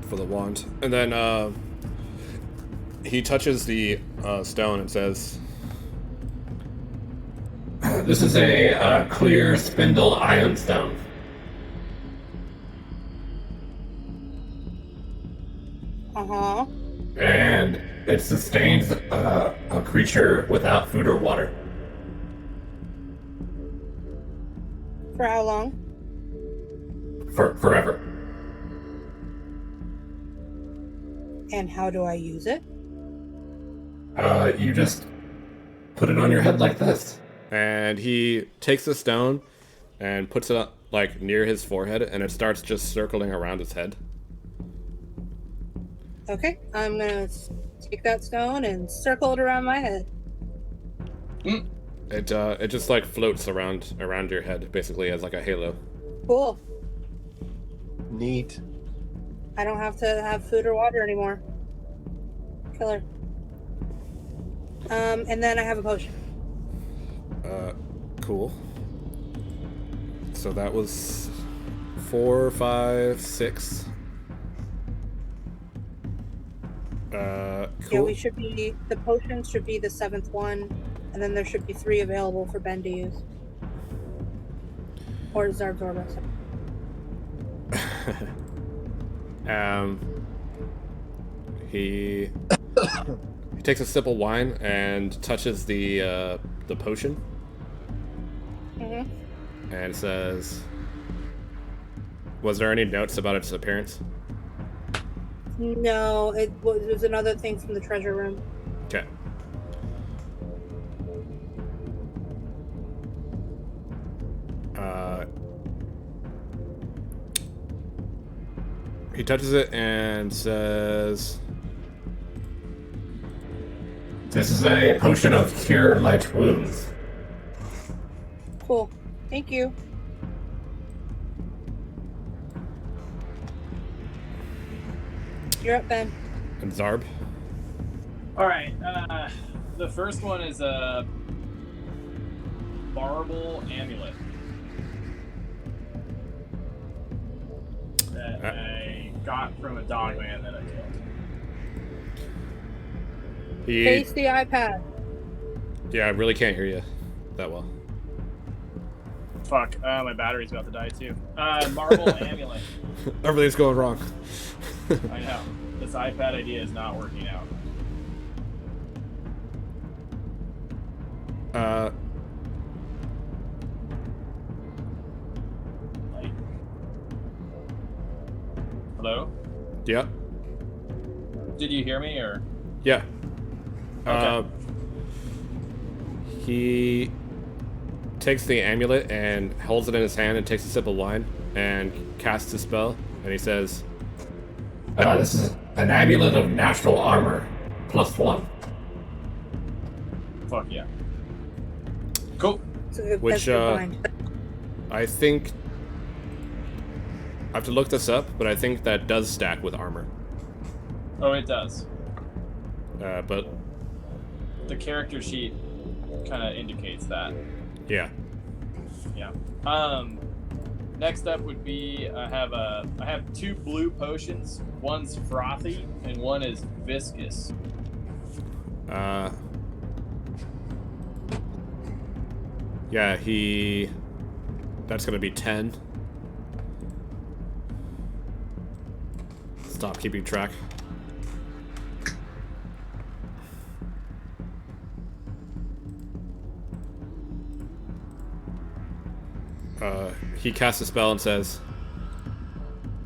For the wand. And then he touches the stone and says, This is a clear spindle iron stone. Uh-huh. And it sustains a creature without food or water. For how long? Forever. And how do I use it? You just put it on your head like this. and he takes the stone and puts it like near his forehead, and it starts just circling around his head. Okay, I'm gonna take that stone and circle it around my head. It just like floats around your head, basically as like a halo. Cool. Neat. I don't have to have food or water anymore. Killer. And then I have a potion. Cool. So that was 4, 5, 6. Cool. Yeah, we should be, the potions should be the 7th one, and then there should be 3 available for Ben to use. Or Zarbzorba. He takes a sip of wine and touches the potion. Mm-hmm. And says, "Was there any notes about its appearance?" No, it was another thing from the treasure room. Okay. He touches it and says, This is a potion of cure light wounds. Cool. Thank you. You're up, Ben. and Zarb. All right. The first one is a marble amulet that I got from a dogman that I killed. Face the iPad. Yeah, I really can't hear you that well. Fuck. My battery's about to die too. Marble amulet. Everything's going wrong. I know. This iPad idea is not working out. Like, hello? Yeah. Did you hear me or? Yeah. Okay. He takes the amulet and holds it in his hand and takes a sip of wine and casts a spell. And he says, This is an amulet of natural armor, +1. Fuck yeah. Cool. which I think I have to look this up, but I think that does stack with armor. Oh, it does. But the character sheet kind of indicates that. yeah. Yeah. Next up would be I have 2 blue potions. One's frothy and one is viscous. Yeah, that's gonna be 10. Stop keeping track. He casts a spell and says,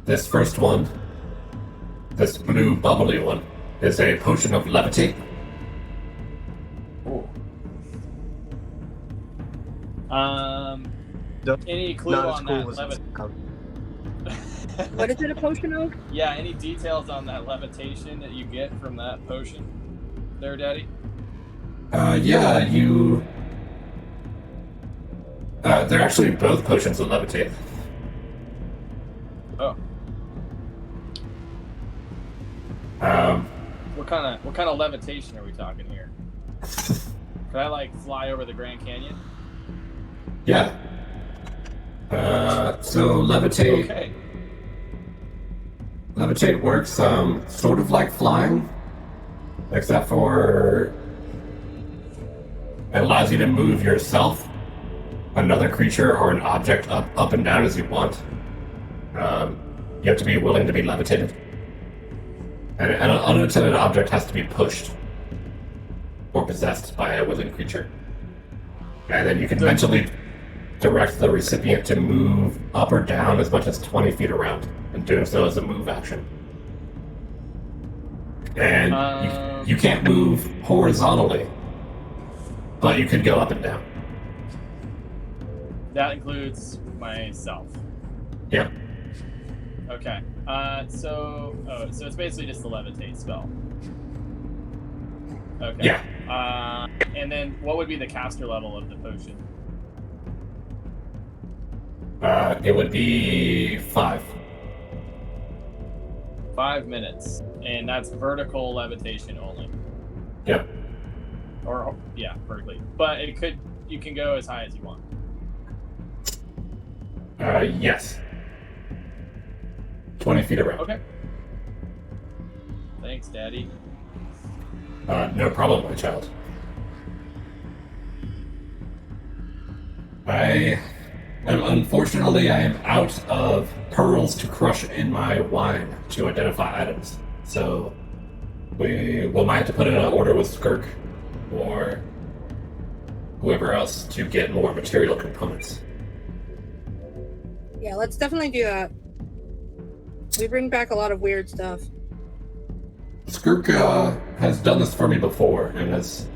This first one, this blue bubbly one, is a potion of levitate. Ooh. Nope, Any clue not on as cool that as it sounds. What is it a potion of? Yeah, any details on that levitation that you get from that potion there, Daddy? They're actually both potions of levitate. Oh. What kind of levitation are we talking here? Can I like fly over the Grand Canyon? Yeah. So levitate. Okay. Levitate works sort of like flying, except for it allows you to move yourself, another creature, or an object up and down as you want. You have to be willing to be levitated. And an unattended object has to be pushed or possessed by a willing creature. And then you can mentally direct the recipient to move up or down as much as 20 feet around, and doing so as a move action. And you can't move horizontally, but you could go up and down. That includes myself. Yeah. Okay. So it's basically just a levitate spell. Okay. Yeah. And then what would be the caster level of the potion? It would be 5. 5 minutes, and that's vertical levitation only. Yep. Or yeah, vertically. But you can go as high as you want. Yes. 20 feet around. Okay. Thanks, Daddy. No problem, my child. Unfortunately, I am out of pearls to crush in my wine to identify items. So we might have to put in an order with Skirk or whoever else to get more material components. Yeah, let's definitely do that. We bring back a lot of weird stuff. Skirk has done this for me before and has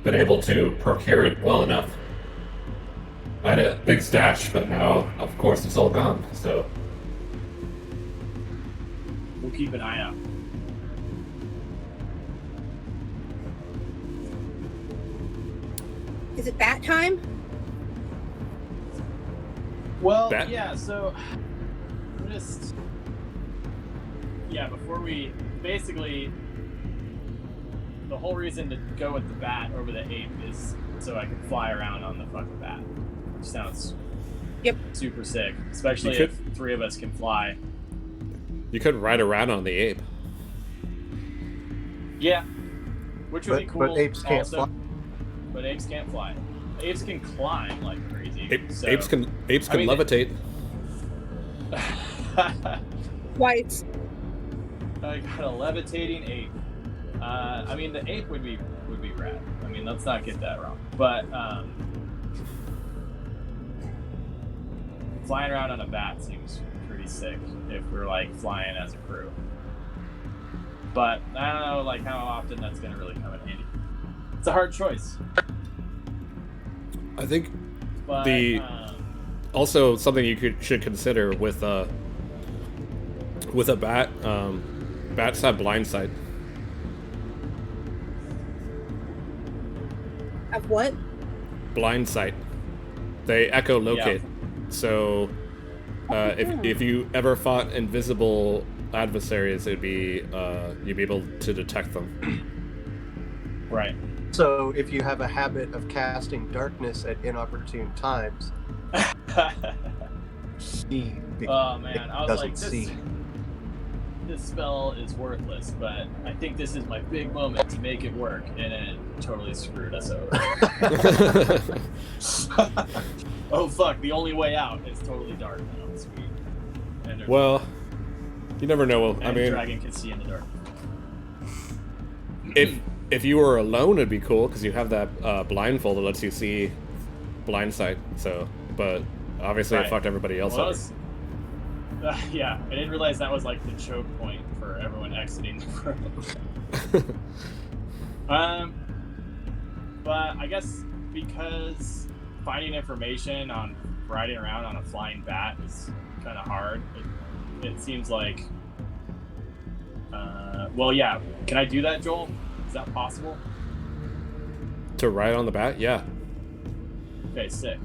been able to procure it well enough. I had a big stash, but now, of course, it's all gone, so... We'll keep an eye out. Is it bat time? Well, Bat? yeah, so... before we... Basically, the whole reason to go with the bat over the ape is so I can fly around on the fucking bat. Which sounds super sick. Especially if 3 of us can fly. You could ride around on the ape. Yeah. Which would be cool. But apes can't also. fly. But apes can't fly. Apes can climb like crazy. Apes can levitate. White. I got a levitating ape. I mean, the ape would be rad. I mean, let's not get that wrong. But flying around on a bat seems pretty sick if we're like flying as a crew. But I don't know, like how often that's gonna really come in handy. It's a hard choice. I think But Also, something you should consider with a bat, bats have blind sight. Of what? Blind sight. They echolocate. So, if you ever fought invisible adversaries, it'd be you'd be able to detect them. Right. So if you have a habit of casting darkness at inopportune times, Oh man, I was doesn't like, see. this spell is worthless, but I think this is my big moment to make it work, and it totally screwed us over. Oh fuck, the only way out is totally dark now. Sweet. And Well, you never know. I mean, dragon can see in the dark. if you were alone, it'd be cool because you have that blindfold that lets you see blind sight. So, but obviously, it fucked everybody else over. Yeah, I didn't realize that was like the choke point for everyone exiting the room. But I guess because finding information on riding around on a flying bat is kind of hard. It seems like. Well, yeah. Can I do that, Joel? Is that possible? To ride on the bat, yeah. Okay, sick.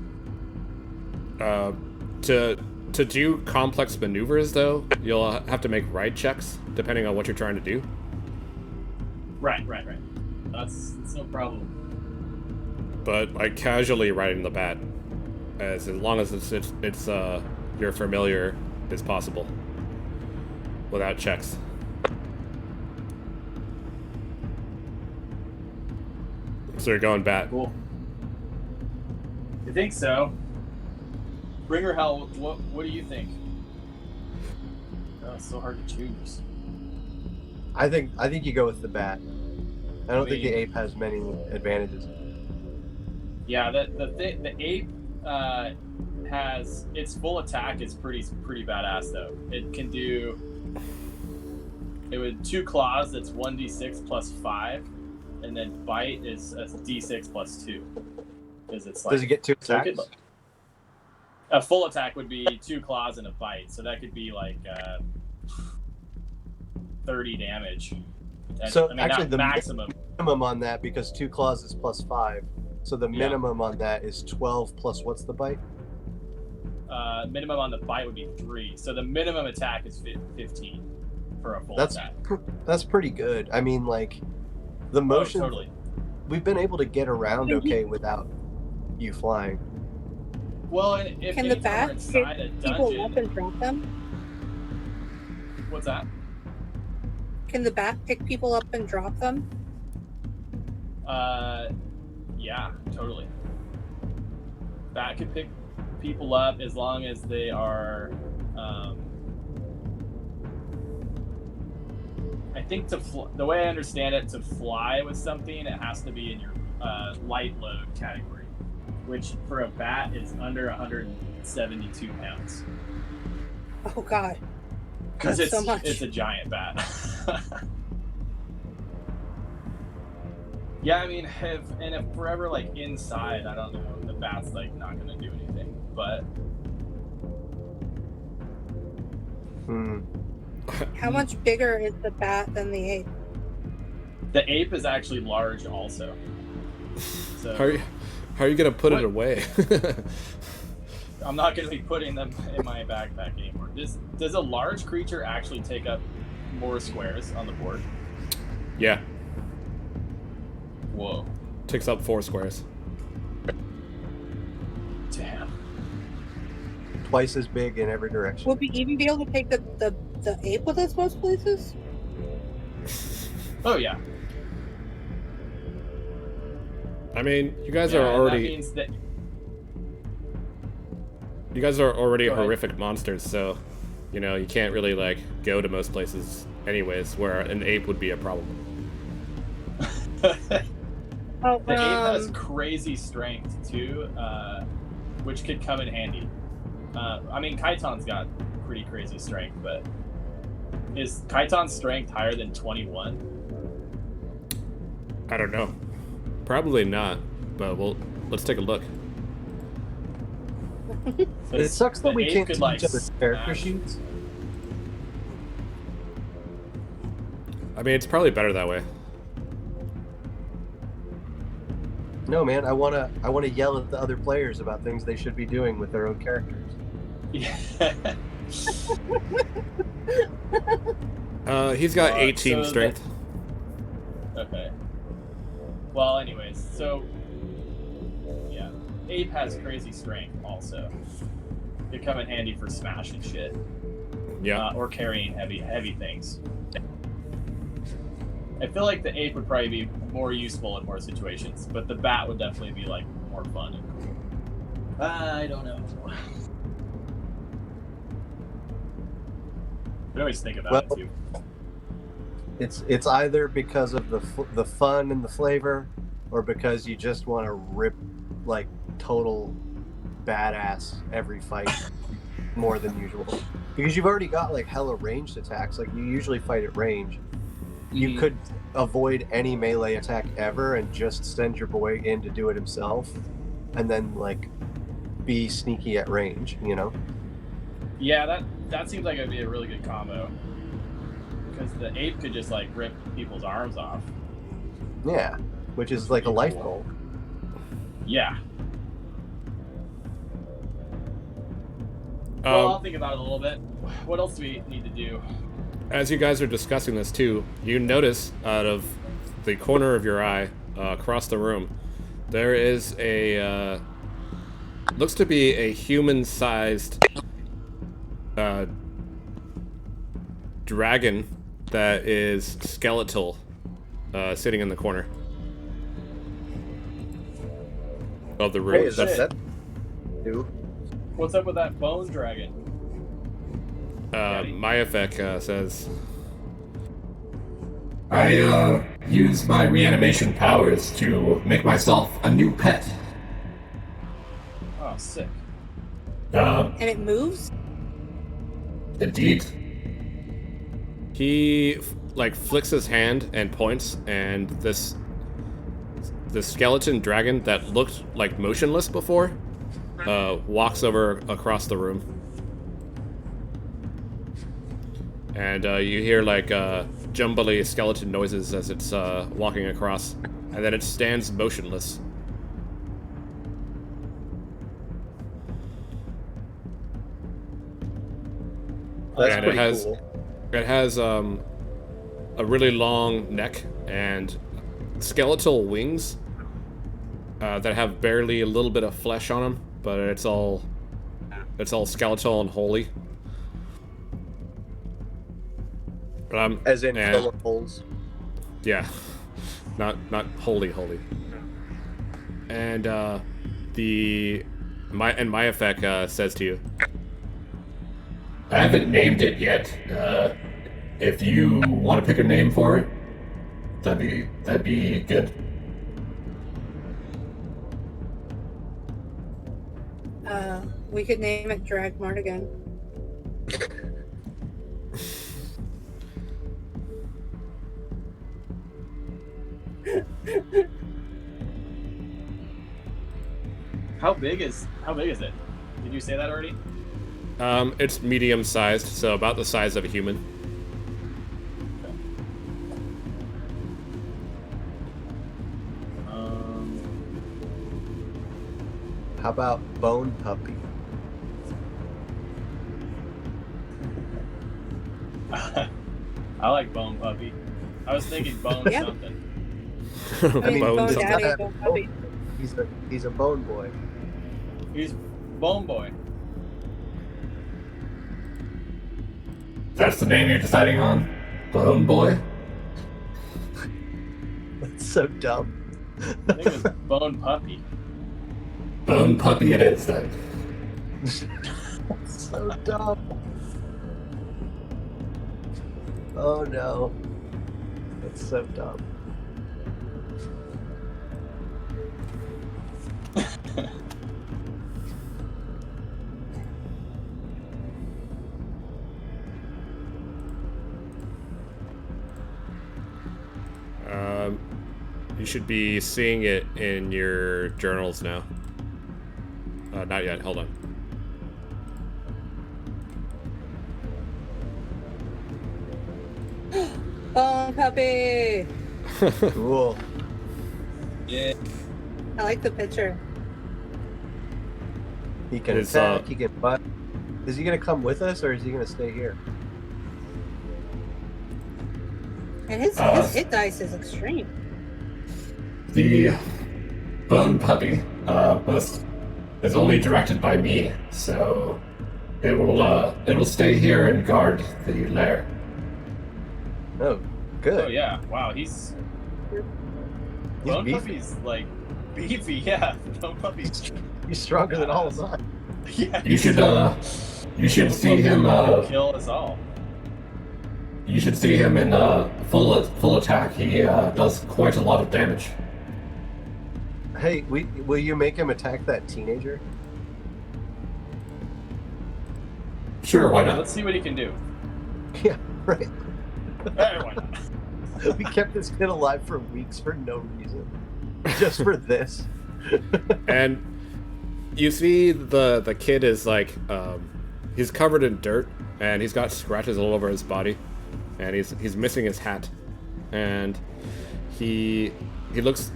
To do complex maneuvers, though, you'll have to make ride checks depending on what you're trying to do. Right. That's no problem. But like casually riding the bat, as long as it's you're familiar, is possible without checks. So you're going bat. Cool. You think so? Bringer Hell, what do you think? Oh, it's so hard to choose. I think you go with the bat. I don't think the ape has many advantages. Yeah, the ape has its full attack is pretty badass though. It can do with 2 claws. That's 1d6 plus 5, and then bite is a d6 plus 2. Because it's like, does it get 2 attacks? A full attack would be 2 claws and a bite, so that could be like 30 damage. So I mean, actually, the maximum on that, because 2 claws is plus 5, so the minimum on that is 12 plus what's the bite? Minimum on the bite would be 3, so the minimum attack is 15 for a full attack. That's pretty good. I mean, like the motion. Oh, totally. We've been able to get around okay without you flying. Well, and if can the bat pick people up and drop them? What's that? Can the bat pick people up and drop them? Yeah, totally. Bat can pick people up as long as they are. I think the way I understand it, to fly with something, it has to be in your light load category, which for a bat is under 172 pounds. Oh God! Because it's so much. It's a giant bat. Yeah, I mean, if forever like inside, I don't know, the bat's like not gonna do anything, but. How much bigger is the bat than the ape? The ape is actually large, also. So how are you gonna put it away? I'm not gonna be putting them in my backpack anymore. Does a large creature actually take up more squares on the board? Yeah. Whoa. Takes up 4 squares. Damn. Twice as big in every direction. Would we even be able to take the ape with us most places? Oh yeah. I mean, you guys are already. That means that... You guys are already horrific monsters, so you know you can't really like go to most places, anyways. Where an ape would be a problem. Oh, the ape has crazy strength too, which could come in handy. I mean, Kaiton's got pretty crazy strength, but is Kaiton's strength higher than 21? I don't know. Probably not, but let's take a look. It sucks that the we ape can't could, see like, each other's character smash. sheets. I mean, it's probably better that way. No, man, I wanna yell at the other players about things they should be doing with their own characters. Yeah. He's got 18 so strength. Okay. Well, anyways, so yeah, ape has crazy strength also. Could come in handy for smashing shit. Yeah. Or carrying heavy things. I feel like the ape would probably be more useful in more situations, but the bat would definitely be like more fun and cool. I don't know. I always think about it too. It's either because of the fun and the flavor, or because you just want to rip like total badass every fight more than usual. Because you've already got like hella ranged attacks. Like you usually fight at range. You could avoid any melee attack ever and just send your boy in to do it himself, and then like be sneaky at range. You know? Yeah, that seems like it'd be a really good combo. Because the ape could just like rip people's arms off. Yeah, which is like a life goal. Yeah. Well, I'll think about it a little bit. What else do we need to do? As you guys are discussing this too, you notice out of the corner of your eye, across the room, there is a looks to be a human-sized dragon that is skeletal, sitting in the corner of the room. Hey, is that new? What's up with that bone dragon? Mayafek says, I use my reanimation powers to make myself a new pet. Oh, sick. And it moves? Indeed. he like flicks his hand and points, and the skeleton dragon that looked like motionless before walks over across the room. And you hear like jumbly skeleton noises as it's walking across, and then it stands motionless. That's And pretty it cool. has a really long neck and skeletal wings that have barely a little bit of flesh on them, but it's all skeletal and holy. As in and- full of holes. Yeah, not holy. And Mayafek says to you, I haven't named it yet. If you want to pick a name for it, that'd be good. We could name it Drag Mardigan. How big is it? Did you say that already? it's medium-sized, so about the size of a human. How about Bone Puppy? I like Bone Puppy. I was thinking Bone Yeah. something. I mean, Bone Bone something. Daddy, Bone Puppy. He's a bone boy. He's Bone Boy. That's the name you're deciding on? Bone Boy? That's so dumb. I think it was Bone Puppy. Bone Puppy it is then. So dumb. Oh no. That's so dumb. You should be seeing it in your journals now. Not yet. Hold on. Bone puppy. Cool. Yeah. I like the picture. He can attack. He can butt. Is he gonna come with us, or is he gonna stay here? And his hit dice is extreme. The bone puppy is only directed by me, so it'll stay here and guard the lair. Oh, good. Oh yeah. Wow. He's Bone beefy. Puppy's like beefy. Yeah. Bone Puppy's. He's stronger than all of us. Yeah. You should see him. Kill us all. You should see him in full attack. He does quite a lot of damage. Hey, will you make him attack that teenager? Sure, why Yeah, not? let's see what he can do. Yeah, right. Alright, why not? We kept this kid alive for weeks for no reason, just for this. And you see the kid is like, he's covered in dirt, and he's got scratches all over his body, and he's missing his hat, and he looks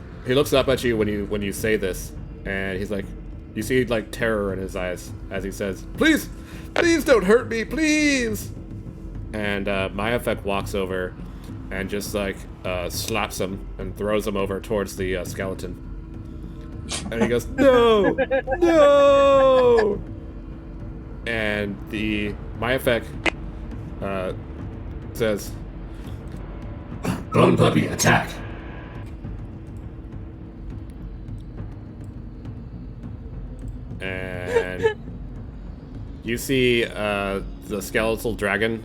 up at you when you say this, and he's like, you see like terror in his eyes as he says, "Please don't hurt me, please." And Mayafek walks over and just like slaps him and throws him over towards the skeleton. And he goes, "No! No!" And the Mayafek says, Bone puppy, attack! and you see the skeletal dragon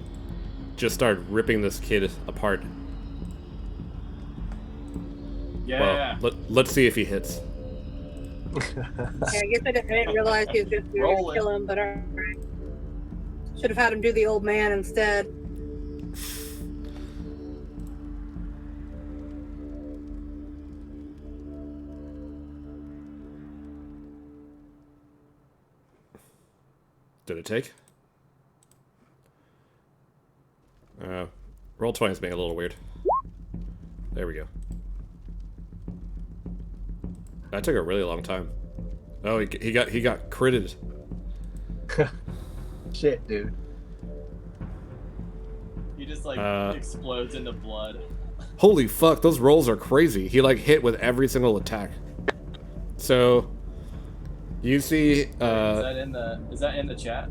just start ripping this kid apart. Yeah. Well, let's see if he hits. Yeah, I guess I didn't realize he was going to kill him, but alright. Should have had him do the old man instead. Did it take? Roll 20 is being a little weird. There we go. That took a really long time. Oh, he got critted. Shit, dude. He just like explodes into blood. Holy fuck, those rolls are crazy. He like hit with every single attack. So you see Is that in the chat?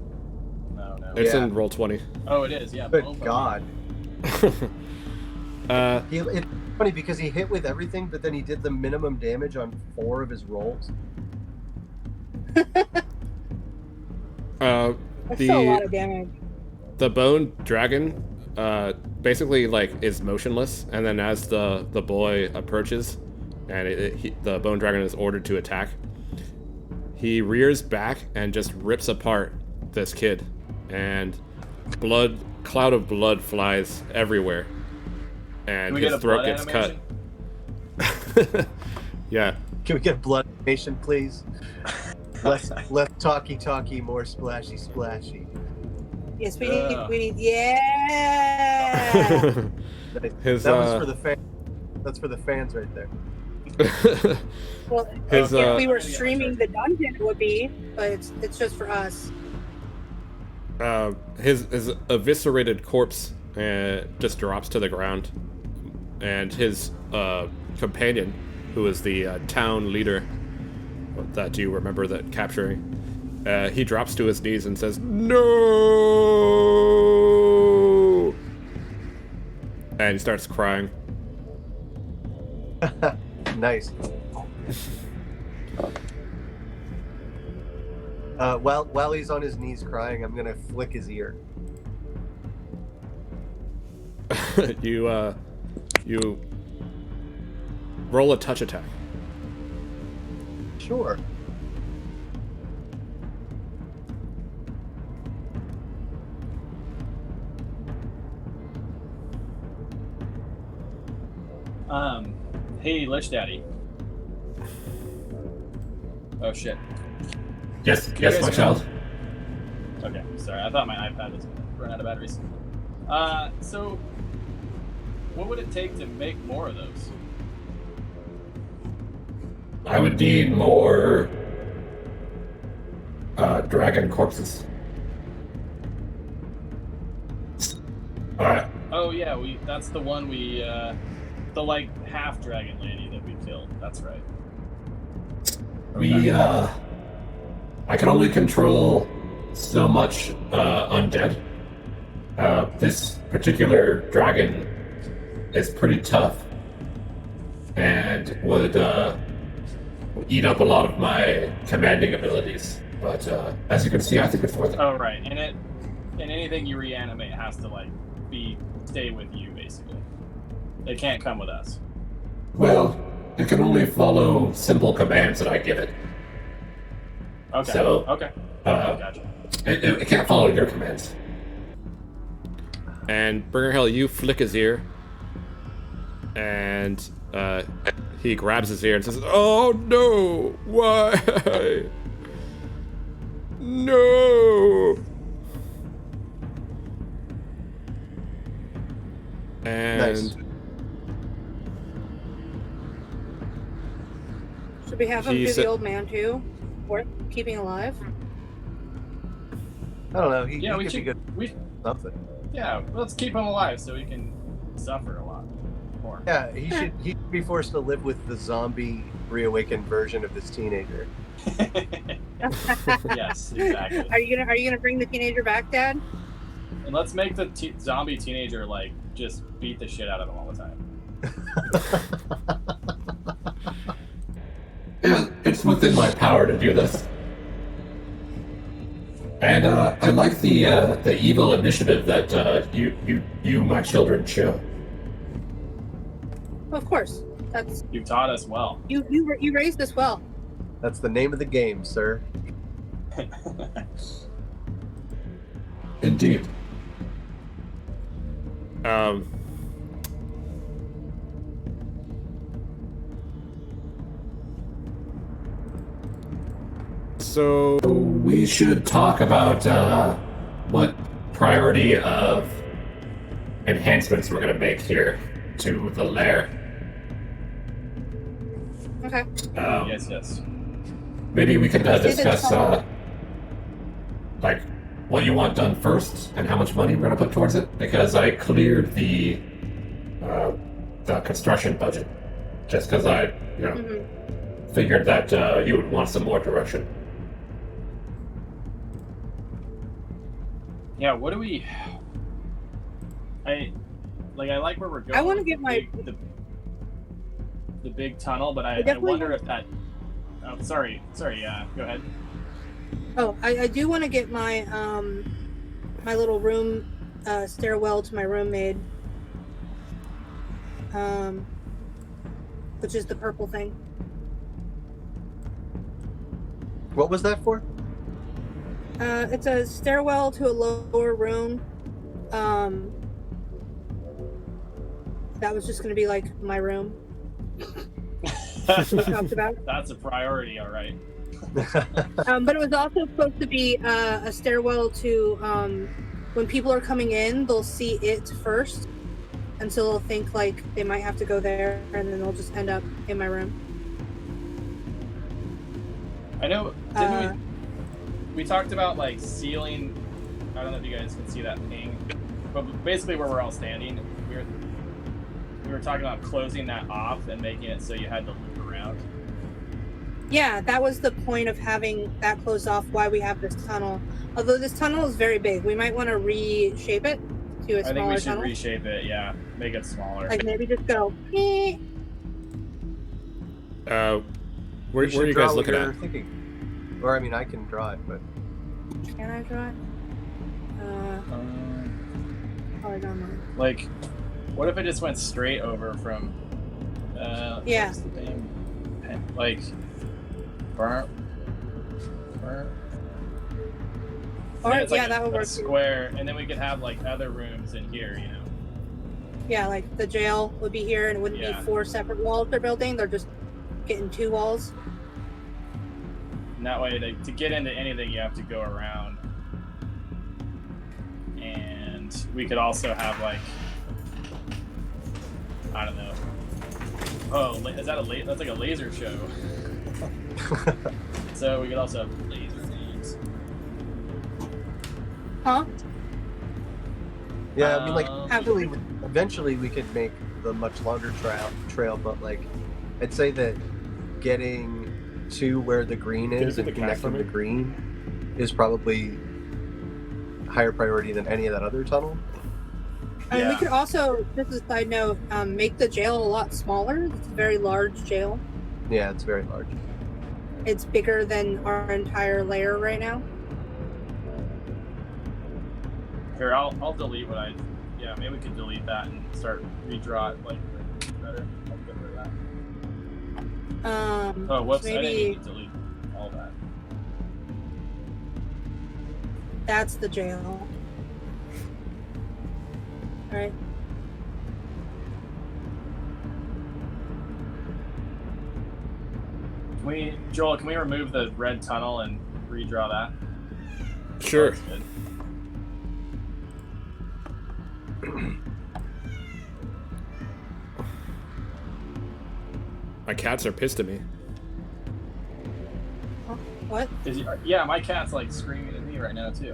No. it's Yeah. in roll 20. Oh, it is. Yeah. Good Bone Puppy. God. It's funny because he hit with everything, but then he did the minimum damage on 4 of his rolls. That's still a lot of damage. The bone dragon basically like is motionless, and then as the boy approaches and the bone dragon is ordered to attack, he rears back and just rips apart this kid, and cloud of blood flies everywhere, and Can we get his a throat blood gets cut. animation? Yeah. Can we get blood animation, please? Less talky, more splashy. Yes, we need, yeah! His, that was for the fans. That's for the fans right there. Well, His, if we were streaming the dungeon, it would be, but it's just for us. his eviscerated corpse just drops to the ground, and his companion, who is the town leader that you remember that capturing, he drops to his knees and says, "No!" And he starts crying. Nice. While he's on his knees crying, I'm gonna flick his ear. You roll a touch attack. Sure. Hey, Lich Daddy. Oh shit. Yes, you yes, guys my hear child. Okay, sorry. I thought my iPad was running out of batteries. So What would it take to make more of those? I would need more dragon corpses. Alright. Oh yeah, that's the one we the like half dragon lady that we killed. That's right. I can only control so much undead. This particular dragon is pretty tough and would eat up a lot of my commanding abilities. But as you can see, I think it's worth it. Oh right, and anything you reanimate has to like stay with you basically. It can't come with us. Well, it can only follow simple commands that I give it. Okay. So, okay. Gotcha. It can't follow your commands. And Bringer Hill, you flick his ear, and he grabs his ear and says, "Oh no! Why? No!" And Nice. Should we have him He do said- the old man too? Worth keeping alive? I don't know. He Yeah, we could be should. good We at something. yeah. Let's keep him alive so he can suffer a lot more. Yeah, he should be forced to live with the zombie reawakened version of this teenager. Yes, exactly. Are you gonna bring the teenager back, Dad? And let's make the zombie teenager like just beat the shit out of him all the time. Yeah, it's within my power to do this. And I like the evil initiative that you my children show. Of course. That's You've taught us well. you raised us well. That's the name of the game, sir. Indeed. So We should talk about what priority of enhancements we're going to make here to the lair. Okay. Yes. Maybe we could Is it discuss small? like what you want done first and how much money we're going to put towards it. Because I cleared the construction budget just because I figured that you would want some more direction. Yeah. What do we? I like where we're going. I wanna with get the big tunnel, but I definitely wonder want- if that. Oh, sorry. Yeah, go ahead. Oh, I do want to get my my little room stairwell to my room made. Which is the purple thing. What was that for? It's a stairwell to a lower room. That was just going to be like my room. We talked about. That's a priority, all right. But it was also supposed to be a stairwell to when people are coming in, they'll see it first, and so they'll think like they might have to go there, and then they'll just end up in my room. I know. Didn't we talked about like sealing? I don't know if you guys can see that ping, but basically where we're all standing, we were talking about closing that off and making it so you had to loop around. Yeah, that was the point of having that closed off. Why we have this tunnel. Although this tunnel is very big, we might want to reshape it to a I think smaller we should tunnel. reshape it. Yeah, make it smaller. Like maybe just go. "Eh." where should are you draw guys what looking you're at? Thinking. Or I mean, I can draw it, but Can I draw it? Probably not mine. Like, what if it just went straight over from? Yeah. what's the name? Like, burn. Or it's like that would a work. too. square, and then we could have like other rooms in here, you know. Yeah, like the jail would be here, and it wouldn't Yeah. be 4 separate walls they're building. They're just getting 2 walls. And that way, to get into anything, you have to go around. And we could also have like I don't know. Oh, is that that's like a laser show. So we could also have laser names. Huh? Yeah, I mean, like, Um, eventually we could make the much longer trail, but like, I'd say that getting to where the green you is put and the cast connecting on the me? green is probably higher priority than any of that other tunnel. And we Yeah. could also, just as a side note, make the jail a lot smaller. It's a very large jail. Yeah, it's very large. It's bigger than our entire lair right now. Here, I'll delete what I. Yeah, maybe we could delete that and start redraw it like better. I'll get rid of that. Oh, whoops! So I didn't maybe need to delete all that. that's the jail. Right. Joel, can we remove the red tunnel and redraw that? Sure. That's good. My cats are pissed at me. What? Yeah, my cat's like screaming at me right now too.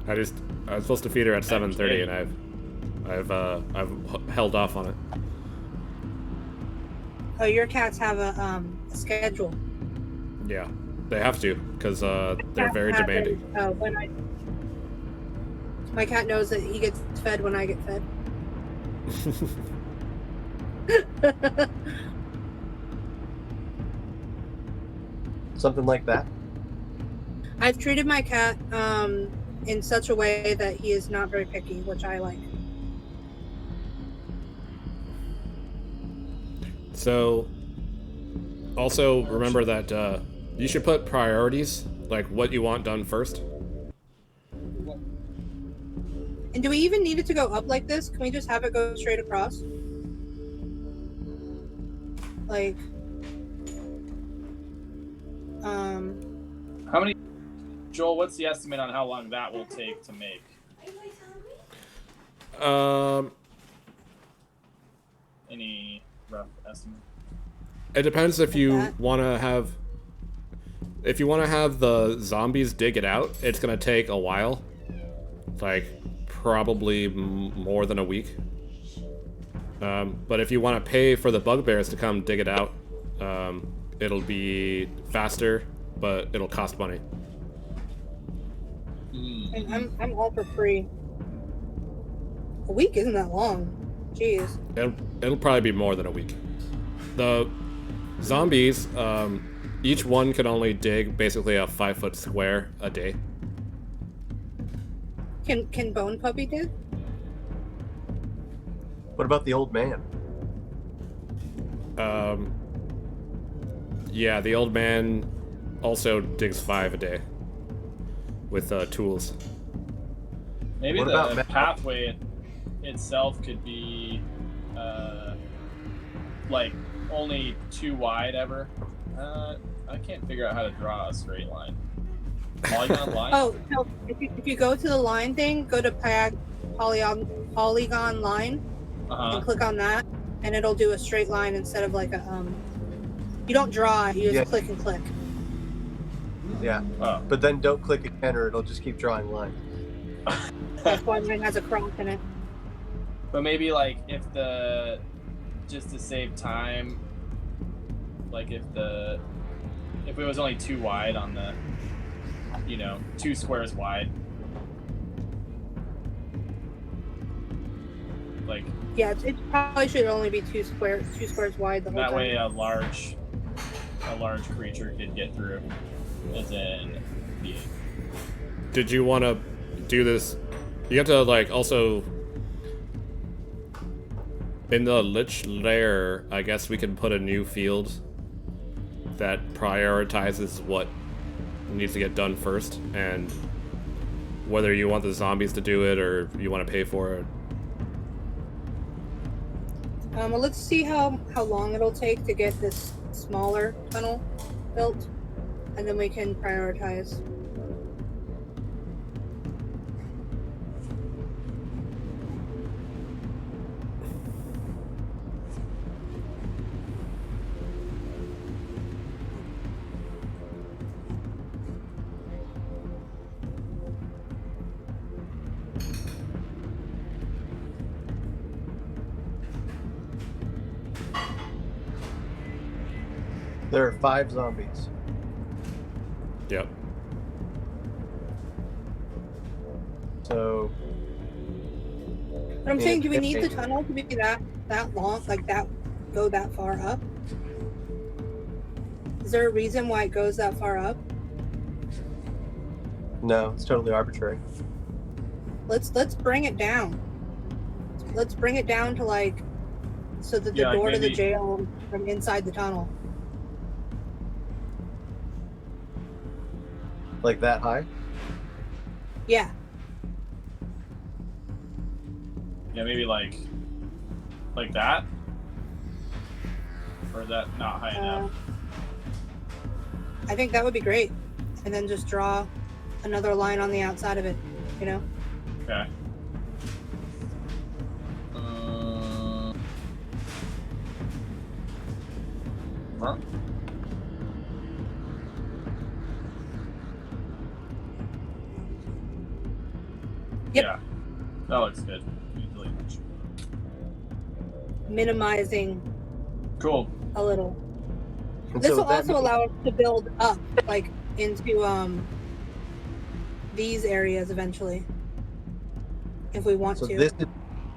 I was supposed to feed her at 7:30, and I've held off on it. Oh, your cats have a schedule. Yeah, they have to because they're very demanding. My cat knows that he gets fed when I get fed. Something like that. I've treated my cat in such a way that he is not very picky, which I like. So, also remember that you should put priorities, like what you want done first. And do we even need it to go up like this? Can we just have it go straight across? Like, How many? Joel, what's the estimate on how long that will take to make? Any rough estimate? It depends if you want to have. If you want to have the zombies dig it out, it's gonna take a while. Like, probably more than a week. But if you want to pay for the bugbears to come dig it out, it'll be faster, but it'll cost money. and I'm all for free. A week isn't that long. Jeez. It'll probably be more than a week. The zombies, each one can only dig basically a 5-foot square a day. Can Bone Puppy dig? What about the old man? Yeah, the old man also digs 5 a day with tools. Maybe What the about pathway itself could be like only 2 wide ever. I can't figure out how to draw a straight line. Polygon line? Oh, no. If you go to the line thing, go to polygon line and click on that, and it'll do a straight line instead of like a You don't draw it. You just click and click. Yeah. Oh. But then don't click again, or it'll just keep drawing lines. That's why mine has a cross in it. But maybe like if just to save time, like if it was only 2 wide on the, 2 squares wide. Like, yeah, it probably should only be 2 squares wide the whole that time. way a large creature could get through, as in the. Did you want to do this? You have to like also in the Lich Lair. I guess we can put a new field that prioritizes what needs to get done first, and whether you want the zombies to do it or you want to pay for it. Well, let's see how long it'll take to get this smaller tunnel built, and then we can prioritize. There are 5 zombies. Yep. So But I'm saying, do we need the If- tunnel to be that long, like that, go that far up? Is there a reason why it goes that far up? No, it's totally arbitrary. Let's bring it down. Let's bring it down to like, so that the Yeah, like door to the maybe- jail from inside the tunnel. Like that high? Yeah. Yeah, maybe like that? Or is that not high enough? I think that would be great. And then just draw another line on the outside of it, you know? Okay. Huh? Yep. Yeah, that looks good. Easily. Minimizing Cool. a little. And This so will that also means- allow us to build up, like, into these areas eventually. If we want So to.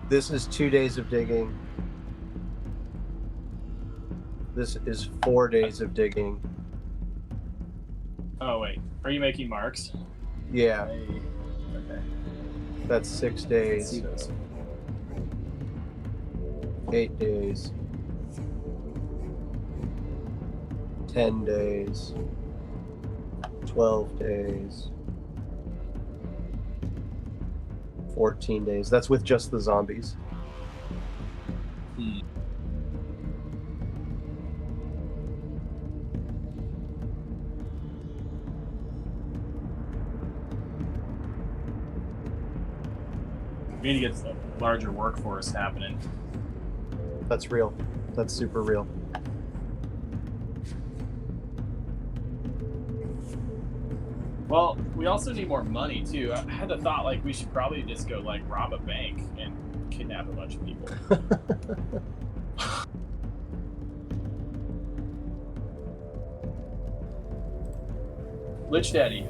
this is 2 days of digging. This is 4 days of digging. Oh wait, are you making marks? Yeah, Okay. that's 6 days. See those. 8 days. 10 days. 12 days. 14 days. That's with just the zombies. We need to get a larger workforce happening. That's real. That's super real. Well, we also need more money too. I had the thought like we should probably just go like rob a bank and kidnap a bunch of people. Lich Daddy.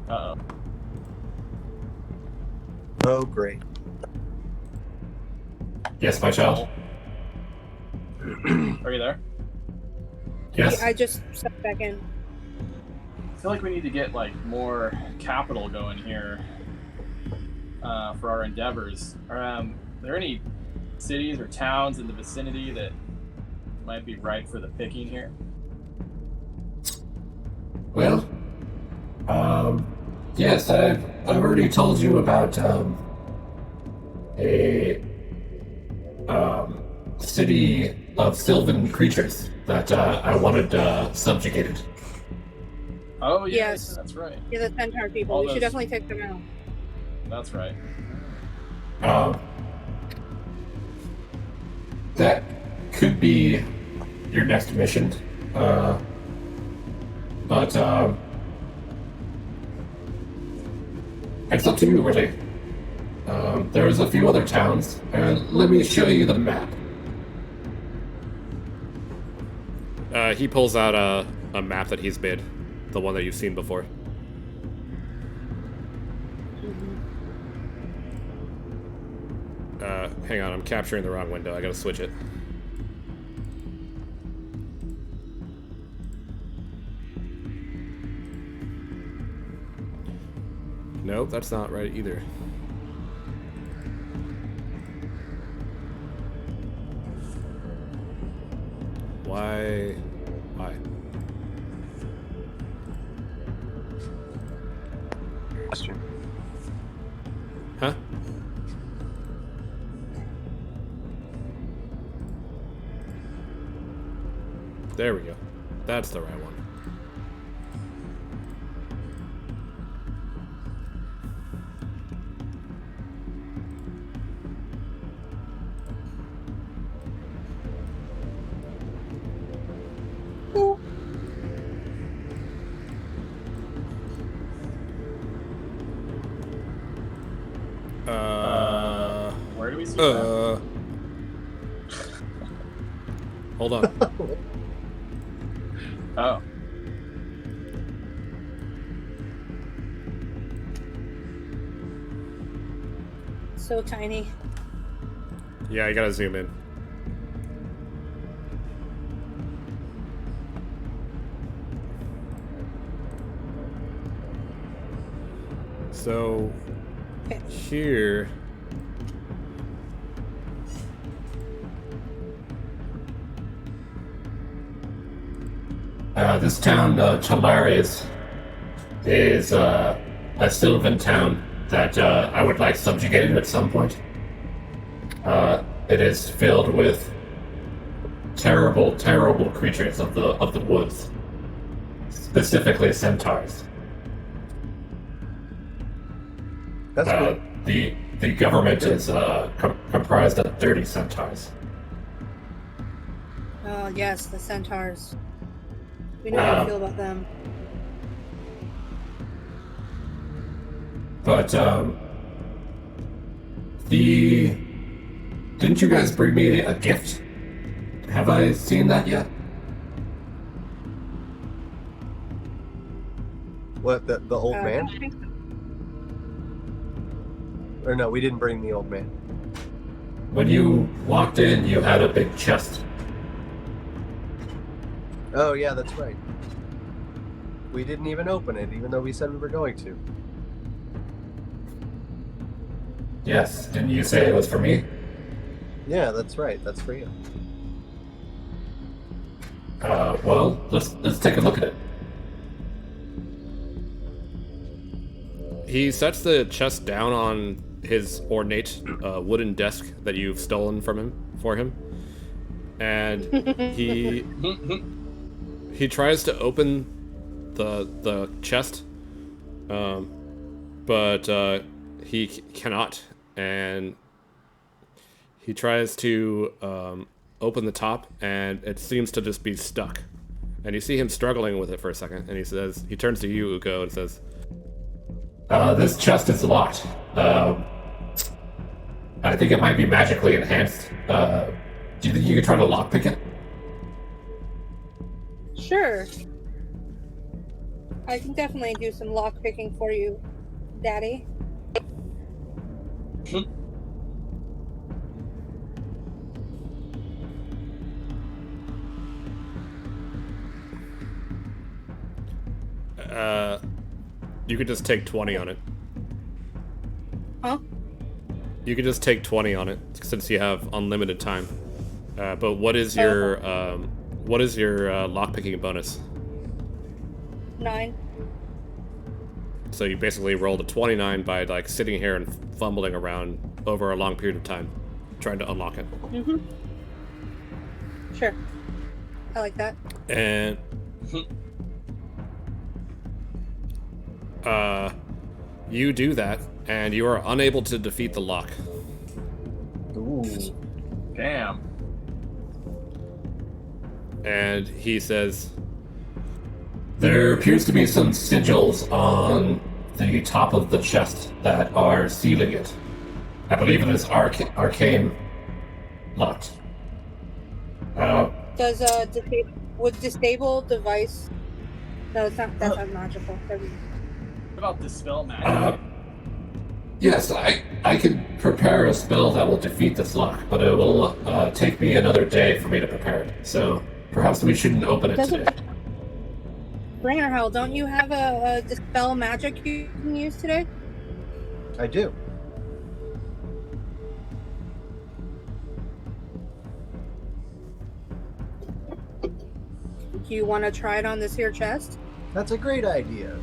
Uh-oh. Oh, great. Yes, my child. Are you there? Yes. I just stepped back in. I feel like we need to get like more capital going here for our endeavors. Are there any cities or towns in the vicinity that might be ripe for the picking here? Well, yes, I've already told you about a city of sylvan creatures that I wanted subjugated. Oh yeah, Yes. that's right. Yeah, the centaur people. All We should those- definitely take them out. That's right. That could be your next mission, but it's up to you, really. There's a few other towns, and let me show you the map. He pulls out a map that he's made, the one that you've seen before. Hang on, I'm capturing the wrong window. I gotta switch it. Nope, that's not right either. Why? Why? Question. Huh? There we go. That's the right one. Where do we see that? Hold on. Oh. So tiny. Yeah, you gotta zoom in. So Okay. here, This town, Talaris, is a sylvan town that I would like subjugated at some point. It is filled with terrible, terrible creatures of the woods, specifically centaurs. That's good. The government is comprised of dirty centaurs. Oh yes, the centaurs. We know how you feel about them. But didn't you guys bring me a gift? Have I seen that yet? What, the old man? I think so. Or no, we didn't bring the old man. When you walked in, you had a big chest. Oh yeah, that's right. We didn't even open it, even though we said we were going to. Yes, didn't you say it was for me? Yeah, that's right. That's for you. Well, let's take a look at it. he sets the chest down on his ornate wooden desk that you've stolen from him for him, and he tries to open the chest, but he cannot, and he tries to open the top, and it seems to just be stuck. And you see him struggling with it for a second, and he turns to you, Uko, and says, This chest is locked. I think it might be magically enhanced. Do you think you could try to lockpick it? Sure. I can definitely do some lock picking for you, Daddy. you could just take 20 on it. Huh? You could just take 20 on it since you have unlimited time. But what is your lockpicking bonus? 9. So you basically rolled a 29 by like sitting here and fumbling around over a long period of time, trying to unlock it. Mm-hmm. Sure. I like that. And you do that, and you are unable to defeat the lock. Ooh. Damn. And he says, There appears to be some sigils on the top of the chest that are sealing it. I believe it is arcane locked. Does would disable device? No, it's not. That's not magical. What about dispel magic? Yes, I can prepare a spell that will defeat this lock, but it will take me another day for me to prepare it. So perhaps we shouldn't open it Doesn't today. Bringer Hell, don't you have a dispel magic you can use today? I do. Do you want to try it on this here chest? That's a great idea.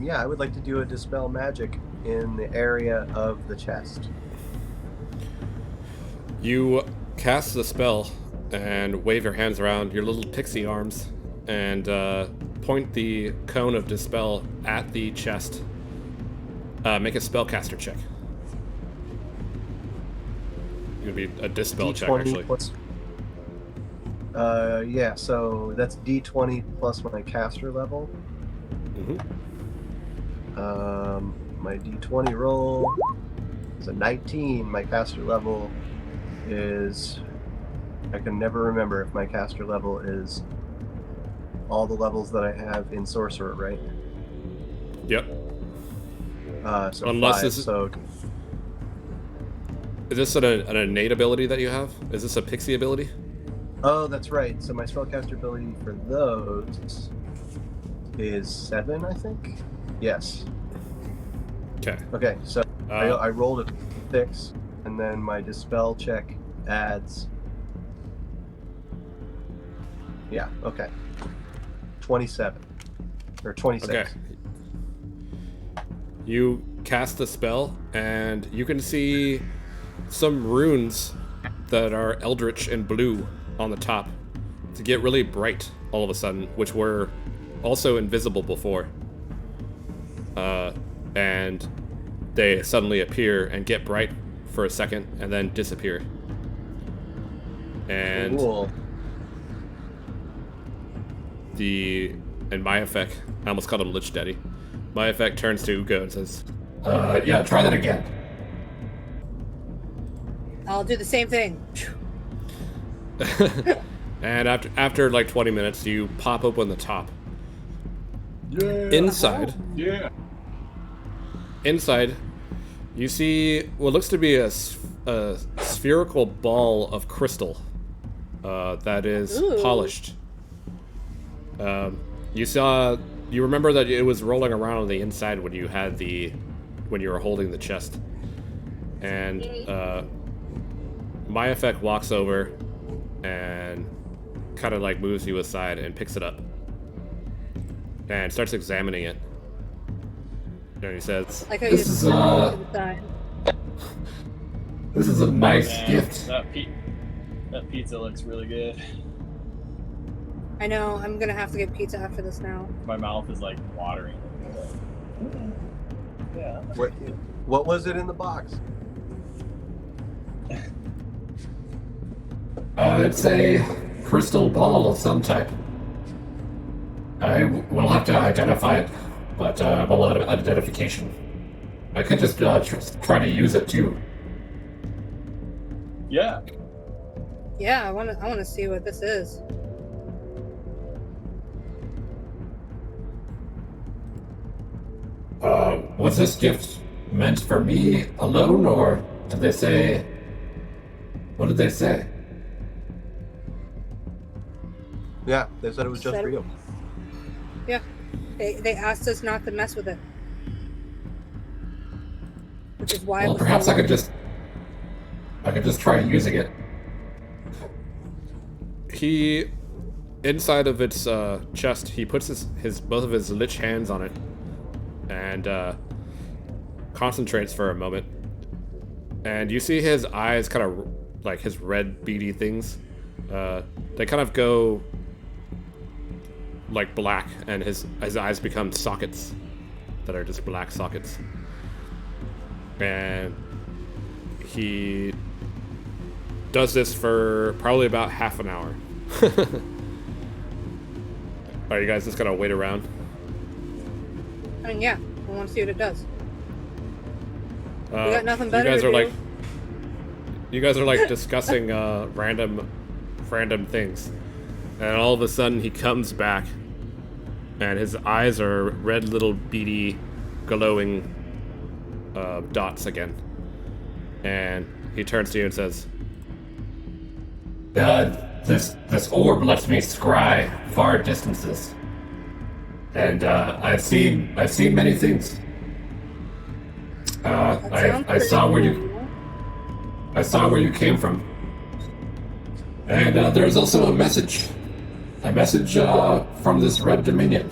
Yeah, I would like to do a dispel magic in the area of the chest. you cast the spell and wave your hands around, your little pixie arms, and point the cone of dispel at the chest. Make a spellcaster check. It's gonna be a dispel check, actually. Plus, yeah, so that's D20 plus my caster level. Mm-hmm. My D20 roll It's a 19. My caster level is... I can never remember if my caster level is all the levels that I have in Sorcerer, right? Yep. So Unless 5, this- so... Is this an innate ability that you have? Is this a pixie ability? Oh, that's right. So my spellcaster ability for those is 7, I think? Yes. Okay. Okay, so I rolled a 6, and then my dispel check adds... Yeah, okay. 27. Or 26. Okay. You cast the spell, and you can see some runes that are eldritch and blue on the top to get really bright all of a sudden, which were also invisible before. And they suddenly appear and get bright for a second and then disappear. And Cool. and my effect, I almost called him Lich Daddy. My effect turns to Ugo and says, Yeah, try that again. I'll do the same thing. and after like 20 minutes, you pop open the top. Yeah. Inside, Yeah. Inside, you see what looks to be a spherical ball of crystal that is Ooh. polished. You remember that it was rolling around on the inside when you were holding the chest. And my effect walks over and kind of like moves you aside and picks it up and starts examining it. And he says, Like how This you is, just to the side. This is a nice Man, gift. that pizza looks really good. I know, I'm gonna have to get pizza after this now. My mouth is like watering. Yeah. What was it in the box? It's a crystal ball of some type. I will have to identify it, but I'm a lot of identification. I could just try to use it too. Yeah. Yeah, I wanna see what this is. Was this gift meant for me alone, or did they say... What did they say? Yeah, they said it was just for you. Yeah. They asked us not to mess with it. Which is why Well, it was perhaps so I could just try using it. he, inside of its chest, he puts both of his lich hands on it and concentrates for a moment. And you see his eyes kind of like his red beady things. They kind of go like black, and his eyes become sockets that are just black sockets. And he does this for probably about half an hour. Are you guys just gonna wait around? I mean, yeah, I want to see what it does. We got nothing better You guys to are do. like, you guys are like discussing random things, and all of a sudden he comes back, and his eyes are red little beady, glowing dots again, and he turns to you and says, This orb lets me scry far distances, and I've seen many things. I saw where you came from, and there's also a message from this red dominion.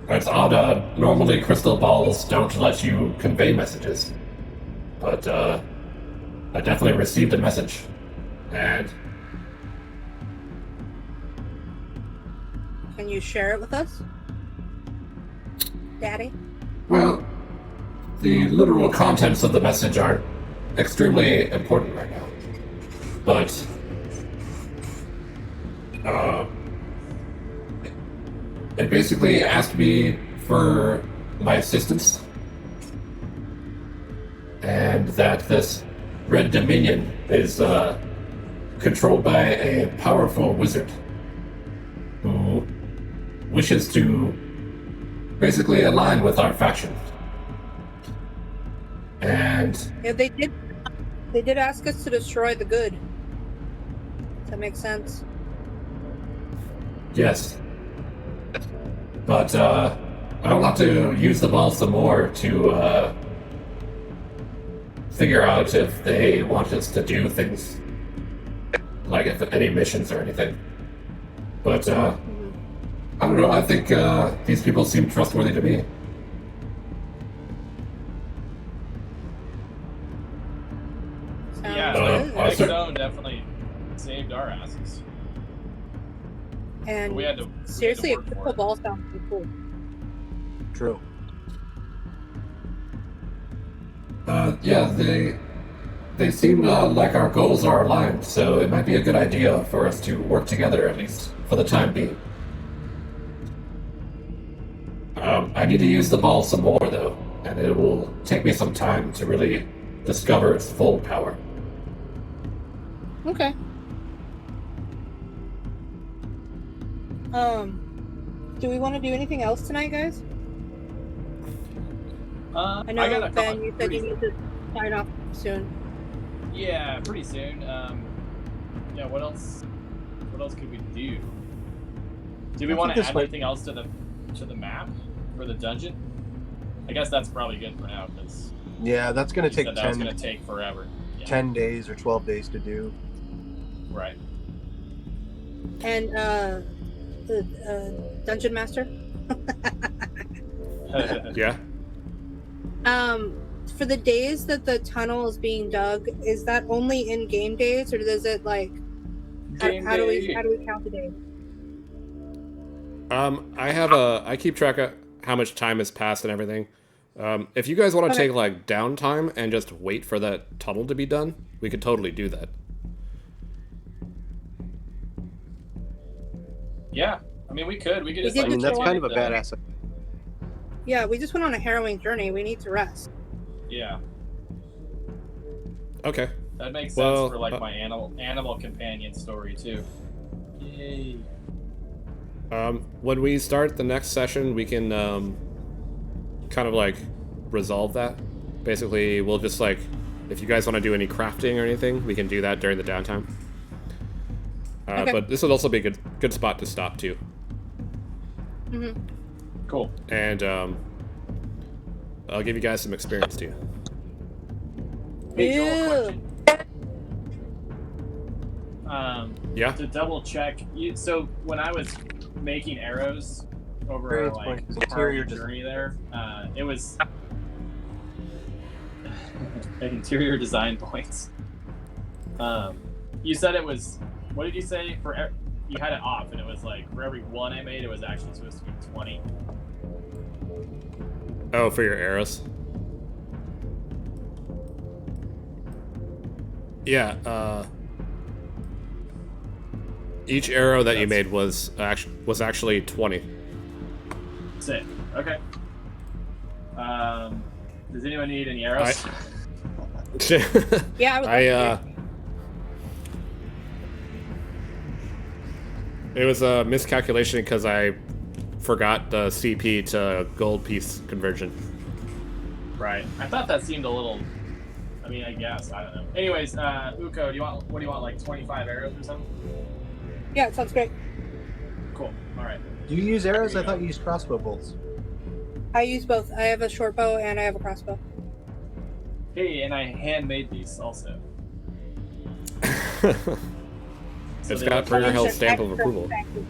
It's odd. Normally, crystal balls don't let you convey messages, but I definitely received a message, and Can you share it with us, Daddy? well, the literal contents of the message aren't extremely important right now, but it basically asked me for my assistance and that this Red Dominion is controlled by a powerful wizard who wishes to basically align with our faction. And Yeah, they did. They did ask us to destroy the good. Does that make sense? yes, but I will have to use the ball some more to figure out if they want us to do things, like if any missions or anything. But I don't know. I think these people seem trustworthy to me. Sounds Yeah, good. I Big cer- Stone definitely saved our asses. And We had to seriously, a work for crystal it. ball sounds pretty cool. True. Yeah, they seem like our goals are aligned, so it might be a good idea for us to work together, at least for the time being. I need to use the ball some more, though, and it will take me some time to really discover its full power. Okay. Do we want to do anything else tonight, guys? I know, gotta Ben, call- you said you need to sign off soon. Yeah, pretty soon. Yeah, what else? What else could we do? Do we I want think to this add might- anything else to the map for the dungeon? I guess that's probably good for now because Yeah, that's going to take that was 10, going to take forever. Yeah. 10 days or 12 days to do. Right. And the dungeon master. Yeah. For the days that the tunnel is being dug, is that only in game days, or does it like how do we count the days? I keep track of how much time has passed and everything. If you guys want to Okay. take like downtime and just wait for that tunnel to be done, we could totally do that. Yeah, I mean we could just did I mean, just that's go kind on of a badass. Yeah, we just went on a harrowing journey. We need to rest. Yeah, Okay. that makes sense Well, for like my animal companion story too. Yay. When we start the next session, we can kind of like resolve that. Basically, we'll just like, if you guys want to do any crafting or anything, we can do that during the downtime. Okay. But this would also be a good spot to stop too. Mm-hmm. Cool. And I'll give you guys some experience too. Hey, Joel, Ew. question. Yeah. To double check, so when I was making arrows over Various like points, part interior of the journey there, it was interior design points. You said it was. What did you say for? You had it off, and it was like for every one I made, it was actually supposed to be 20. Oh, for your arrows. Yeah. Each arrow that you made was actually 20. Sick. Okay. Does anyone need any arrows? Yeah, I would. It was a miscalculation because I forgot the CP to gold piece conversion. Right. I thought that seemed a little. I mean, I guess I don't know. Anyways, Uko, what do you want? Like 25 arrows or something? Yeah, it sounds great. Cool. All right. Do you use arrows? There I you go. thought you used crossbow bolts. I use both. I have a short bow and I have a crossbow. Hey, and I handmade these also. So It's they got look- Burger Hell's Extra, stamp of extra, approval. thank you.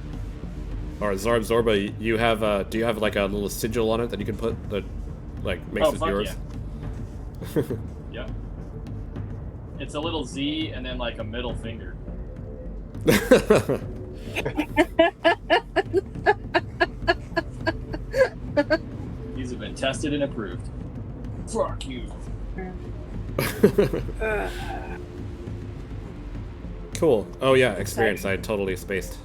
Or Zorba, you have do you have like a little sigil on it that you can put that like makes Oh, it fuck yours? Yep. It's a little Z and then like a middle finger. These have been tested and approved. Fuck you. Cool. Oh yeah, experience. I totally spaced.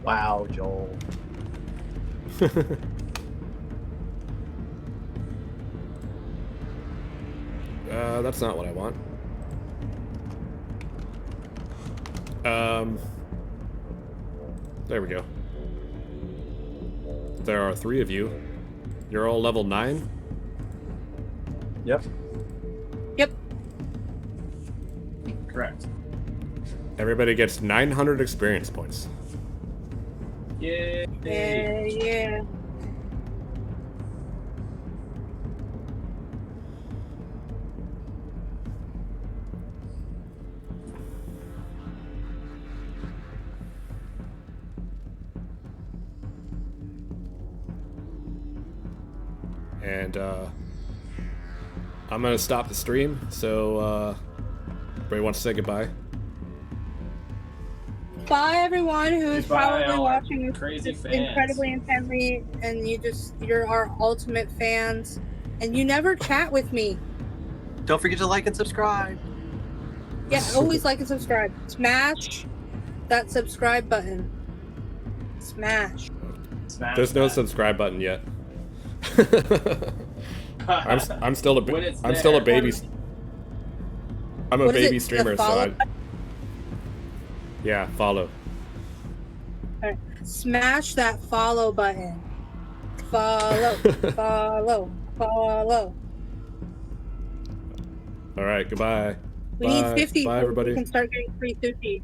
Wow, Joel. That's not what I want. There we go. There are 3 of you. You're all level 9? Yep. Yep. Correct. Everybody gets 900 experience points. Yay! Yeah. And I'm gonna stop the stream, so everybody wants to say goodbye. Bye, everyone who's Goodbye, probably all our watching this crazy fans. incredibly intently, and you're our ultimate fans, and you never chat with me. Don't forget to like and subscribe. Yeah, always like and subscribe. Smash that subscribe button. Smash. Smash There's no that. subscribe button yet. I'm still a When it's I'm still a there. baby. I'm a What is baby it, the streamer, so follow yeah, follow. Alright. Smash that follow button. Follow. Follow. Follow. All right, goodbye. We Bye. need 50 Bye, so everybody. we can start getting free sushi.